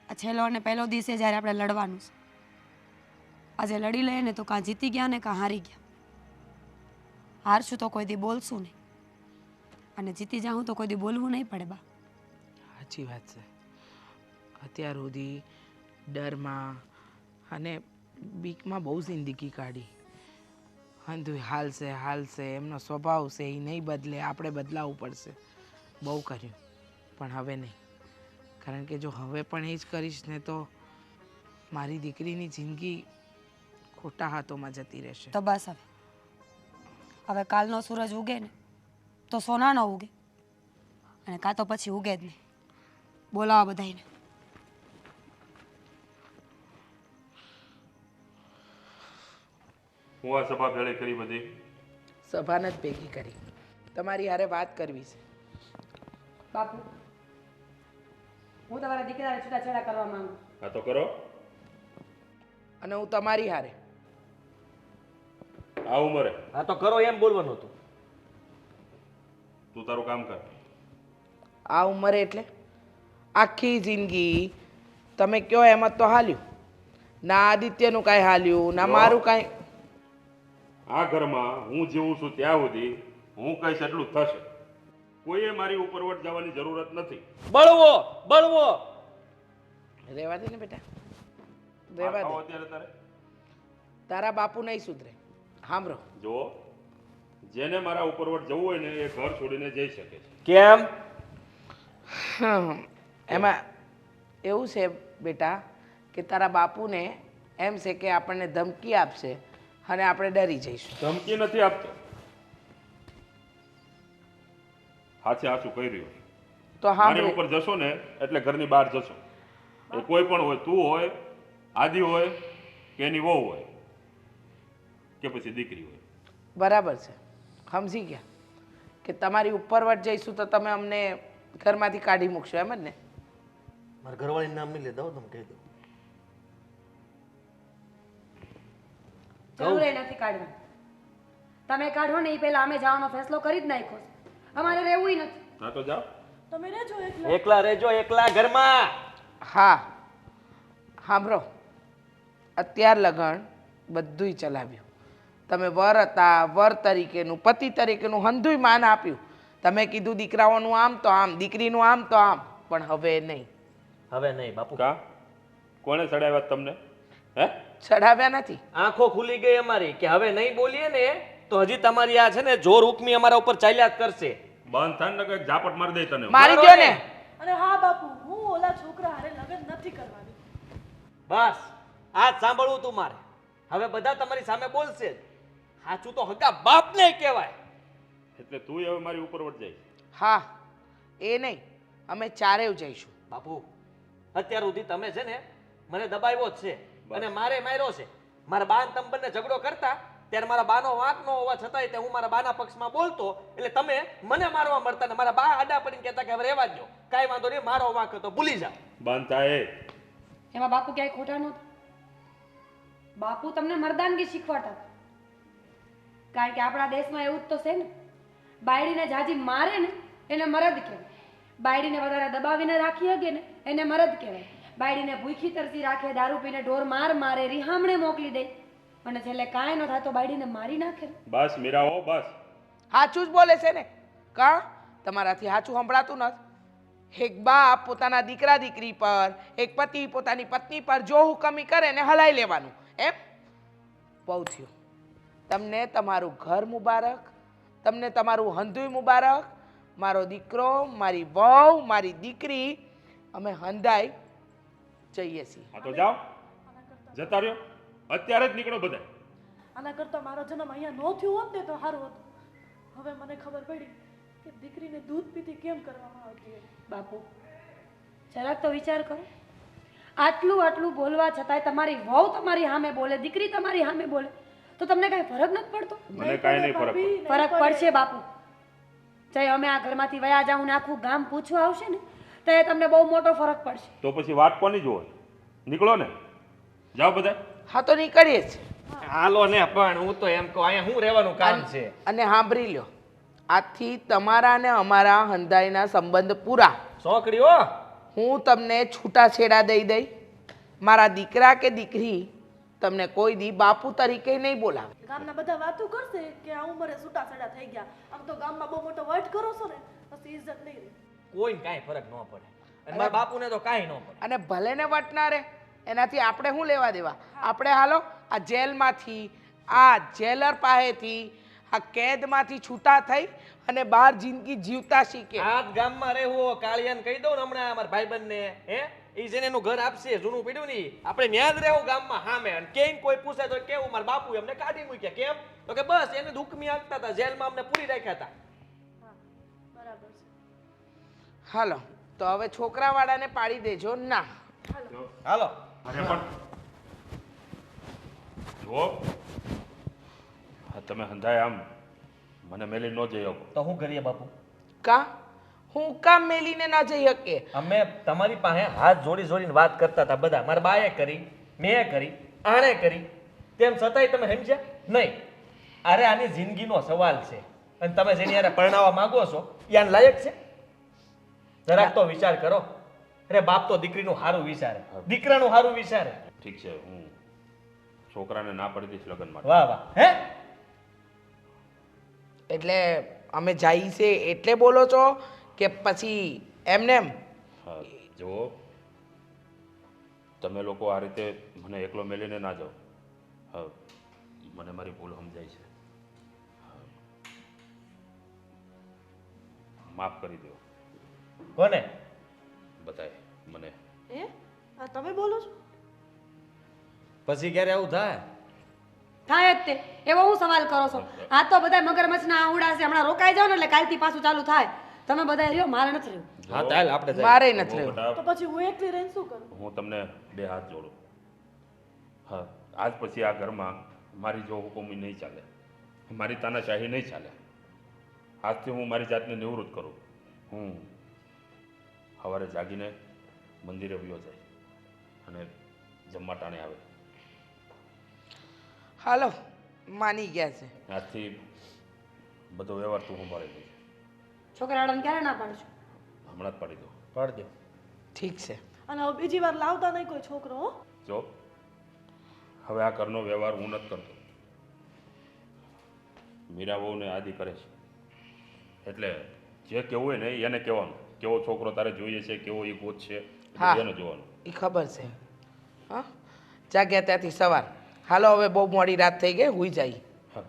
આ છેલ્લો અને પહેલો દિવસે જ્યારે આપણે લડવાનું છે, આજે લડી લઈએ ને તો કાં જીતી ગયા ને કાં હારી ગયા. હારશું તો કોઈ દી બોલશું નહીં અને જીતી જાઉં તો કોઈ દી બોલવું નહીં પડે. બા સાચી વાત છે. અત્યાર સુધી ડરમાં અને બીકમાં બહુ જિંદગી કાઢી. હંધુય હાલશે હાલશે, એમનો સ્વભાવ છે એ નહીં બદલે, આપણે બદલાવવું પડશે. બહુ કર્યું પણ હવે નહીં, કારણ કે જો હવે પણ એ જ કરીશ ને તો મારી દીકરીની જિંદગી ખોટા હાથોમાં જતી રહેશે. તો બસ હવે કાલનો સૂરજ ઉગે ને તો સોનાનો ઉગે અને કાં તો પછી ઉગે જ નહીં. બોલાવો બધાને. હું આ સભા ભેળી કરી બધી. સભાને જ ભેગી કરી, તમારી હારે વાત કરવી છે. બાપુ હું તમારા દીકરાને છૂટાછેડા કરવા માંગુ. હા તો કરો. અને હું તમારી હારે. આ ઉંમરે હા તો કરો એમ બોલવાનું હતું. તું તારું કામ કર. આ ઉંમરે એટલે આખી જિંદગી તમે કયો એમ જ તો હાલ્યું. ના આદિત્યનું કાંઈ હાલ્યું, ના મારું કાંઈ. આ ઘરમાં હું જીવું છું ત્યાં સુધી હું કહીશ એટલું થશે. કોઈએ મારી ઉપરવટ જવાની જરૂરત નથી. બળવો બળવો રહેવા દે ને બેટા, આ રહેવા ખાઓ દે. અત્યારે તારે. તારા બાપુ નહીં સુધરે. સાંભળો, જો જેને મારા ઉપરવટ જવું હોય ને એ ઘર છોડીને જઈ શકે છે. કેમ? એમાં એવું છે બેટા કે તારા બાપુને એમ છે કે આપણને ધમકી આપશે, અને આપણે ડરી જઈશું. ધમકી નથી આપતો, સાચે સાચું કહી રહ્યો છું. તો મારી હા, ઉપર જશો ને એટલે ઘરની બહાર જશો. એ કોઈ પણ હોય, તું હોય, આદિ હોય કે એની વહુ હોય કે પછી દીકરી હોય. બરાબર છે, સમજી ગયા કે તમારી ઉપરવટ જઈશું તો તમે અમને ઘરમાંથી કાઢી મૂકશો, એમ જ ને? મારા ઘરવાળીનું નામ નહીં લેતા હો, તમે કહી દો. જરૂર એ નથી કાઢવાની. તમે કાઢો ને એ પહેલા અમે જવાનો ફેસલો કરી જ નાખ્યો છે. અમારે રહેવું નથી. હા તો જાઓ. તમે રહેજો એકલા. એકલા રહેજો, એકલા ઘરમાં. હા, સાંભળો, અત્યાર લગન બધુંય ચલાવ્યું. તમે વર હતા, વર તરીકેનું, પતિ તરીકેનું હંધુય માન આપ્યું. તમે કીધું દીકરાઓનું આમ તો આમ, દીકરીનું આમ તો આમ, પણ હવે નહીં. હવે નહીં બાપુ. કા કોણે ચડાવ્યા તમને? હે? ચડાવ્યા નથી. આંખો ખુલી ગઈ અમારી કે હવે નહીં બોલીએ ને તો હજી તમારી આ છે ને જોર હુકમી અમારા ઉપર ચાલ્યા જ કરશે. બંધ થાય ને કે ઝાપટ મારી દઈ તને. મારી દો ને. અને હા બાપુ, હું ઓલા છોકરા હારે લગ્ન નથી કરવાની. બસ આ જ સાંભળવું તું મારે. હવે બધા તમારી સામે બોલશે જ. સાચું તો હગા બાપને કહેવાય. એટલે તું હવે મારી ઉપર વટ જાય. હા, એ નહીં, અમે ચારેય જઈશું. બાપુ અત્યાર સુધી તમે છે ને મને દબાવ્યો જ છે અને મારે માર્યો છે. મારા બા ને તમે બંને ઝઘડો કરતા ત્યારે મારા બાનો વાંક ન હોવા છતાંય તે હું મારા બાના પક્ષમાં બોલતો એટલે તમે મને મારવા મળતા ને મારા બા આડા પડીને કહેતા કે હવે રહેવા દો, કાંઈ વાંધો નહીં, મારો વાંક હતો, ભૂલી જાઓ. બંધ થાય. એમાં બાપુ ક્યાંય ખોટા નહોતા. બાપુ તમને મર્દાનગી શીખવાડતા હતા. કારણ કે આપણા દેશમાં એવું જ તો છે ને, બાયડીને જાજી મારે ને એને મરદ કહેવાય, બાયડીને વધારે દબાવીને રાખી શકે ને એને મરદ કહેવાય, બાયડીને ભૂખી તરસી રાખે, દારૂ પીને ઢોર મારે, રિહામણે મોકલી દે અને છેલ્લે કાંઈ ન થાય તો બાયડીને મારી નાખે. બસ મીરાઓ, બસ. સાચું જ બોલે છે ને? કા તમારાથી સાચું સંભળાતું નથી? એક બાપ પોતાના દીકરા દીકરી પર, એક પતિ પોતાની પત્ની પર જો હુકમી કરે ને હલાઈ લેવાનું, એમ? બહુ થયું. તમને તમારું ઘર મુબારક, તમને તમારું હંધુય મુબારક. મારો દીકરો, મારી વહુ, મારી દીકરી, અમે હંધાઈ જઈએ છીએ. હા તો જાઓ, જતા રહ્યો. અત્યારે જ નીકળો બધા. આના કરતાં મારો જન્મ અહીંયા ન થયો હોત ને તો સારું હતું. હવે મને ખબર પડી કે દીકરીને દૂધ પીતી કેમ કરવામાં આવતી હોય. બાપુ જરાક તો વિચાર કરો. આટલું બોલવા છતાંય તમારી વહુ તમારી સામે બોલે, દીકરી તમારી સામે બોલે તો તમને કાંઈ ફરક નથી પડતો? મને કાંઈ નહીં ફરક પડે. ફરક પડશે બાપુ. ચાહે અમે આ ઘરમાંથી વયા જાઉં ને આખું ગામ પૂછવા આવશે ને તો એ તમને બહુ મોટો ફરક પડશે. તો પછી વાત કોની જોવે? નીકળો ને, જાઓ બધા. હા તો નીકળીએ જ. હાલો ને, પણ હું તો એમ કહું અહીંયા શું રહેવાનું કામ છે? અને સાંભળી લ્યો, આજથી તમારા ને અમારા હંધાઈના સંબંધ પૂરા. છોકરીઓ હું તમને છૂટાછેડા દઈ મારા દીકરા કે દીકરી તમને કોઈ દી બાપુ તરીકે નહીં બોલાવે. ગામના બધા વાતો કરશે કે આ ઉંમરે છૂટાછેડા થઈ ગયા. આમ તો ગામમાં બહુ મોટો વટ કરો છો ને, પછી ઇજ્જત નહીં રહે. કોઈને કાંઈ ફરક ન પડે અને મારા બાપુને તો કાંઈ ન પડે. અને ભલે ને વટનારે એનાથી આપણે શું લેવા દેવા? આપણે હાલો આ જેલમાંથી, આ જેલર પાસેથી, આ કેદમાંથી છૂટા થઈ અને બહાર જિંદગી જીવતા શીખે. આ જ ગામમાં રહેવું. કાળિયાને કહી દઉં ને હમણાં અમારા ભાઈબંધને, હે એ જેને એનું ઘર આપશે જૂનું પીડ્યું નહીં, આપણે ન્યા જ રહેવું ગામમાં સામે. અને કેમ કોઈ પૂછે તો કેવું મારા બાપુ અમને કાઢી મૂક્યા. કેમ? તો કે બસ એને દુઃખમી આપતા હતા, જેલમાં અમને પૂરી રાખ્યા હતા. હા, બરાબર છે. હાલો તો હવે છોકરાવાળાને પાડી દેજો ના. હાલો. અરે પણ જુઓ, હા તમે હંધાય આમ મને મેલી ન જઈ શકો. તો શું કરીએ બાપુ? કા હું કામ મેલીને ના જઈ શકે? અમે તમારી પાસે હાથ જોડીને વાત કરતા હતા બધા. મારા બાએ કરી, મેં કરી, આણે કરી, તેમ છતાંય તમે સમજ્યા નહીં. અરે આની જિંદગીનો સવાલ છે અને તમે જેની યારે પરણાવવા માંગો છો એ આને લાયક છે? જરાક તો વિચાર કરો. અરે બાપ તો દીકરીનું સારું વિચારે, દીકરાનું સારું વિચારે. ઠીક છે, હું છોકરાને ના પાડી દઈશ લગ્ન માટે. વાહ વાહ. હે એટલે અમે જઈએ છે એટલે બોલો છો કે પછી એમને એમ? હા જુઓ, તમે લોકો આ રીતે મને એકલો મેલીને ના જાઓ. હા, મને મારી ભૂલ સમજાય છે. માફ કરી દો કોને? બધાએ મને. એ આ તમે બોલો છો? પછી ક્યારે આવું થાય? થાય જ તે એવો હું સવાલ કરો છો આ તો બધા મગરમચ્છના આહુડા છે હમણાં રોકાઈ જાવ ને એટલે કાલથી પાછું ચાલુ થાય તમે બધા રહ્યો મારે નથી રહ્યું હા ચાલ આપણે જઈએ. મારે નથી જો રહેવું. બેટા, તો પછી હું એકલી રહીને શું કરું? હું તમને બે હાથ જોડું. હા, આજ પછી આ ઘરમાં મારી જો હુકુમી નહીં ચાલે, મારી તાનાશાહી નહીં ચાલે. આજથી હું મારી જાતને નિવૃત્ત કરું. હું સવારે જાગીને મંદિરે વયો જાય અને જમવા ટાણે આવે. હાલો માની ગયા છે. આજથી બધો વ્યવહાર તું સંભાળી દઈશ. છોકરાઓને ક્યારે ના પાડશું હમણાં જ પાડી દો. પાડ દે. ઠીક છે. અને હવે બીજી વાર લાવતા નહીં કોઈ છોકરો હો. જો હવે આ ઘરનો વ્યવહાર હું નથી કરતો. મીરા વહુને આદિ કરે છે એટલે જે કહેવું હોય ને એને કહેવાનું. કેવો છોકરો તારે જોઈએ છે, કેવો એ ગોત છે, હા. એને જોવાનું. એ ખબર છે. હા જાગ્યા ત્યાંથી સવાર. હાલો હવે બહુ મોડી રાત થઈ ગઈ હુઈ જાય. હા,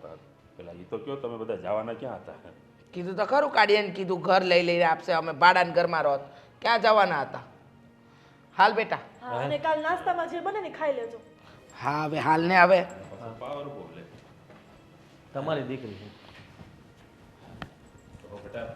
પેલા એ તો કહો તમે બધા જવાના ક્યાં હતા? કીધું તો ખરું કાઢીને કીધું ઘર લઈ લઈને આપશે અમે ભાડાના ઘરમાં રહો. ક્યાં જવાના હતા? હાલ બેટા. હા અને કાલ નાસ્તામાં જે બને ને ખાઈ લેજો. હા હવે હાલ ને હવે પાવર બોલે તમારી દીકરી છે તો બેટા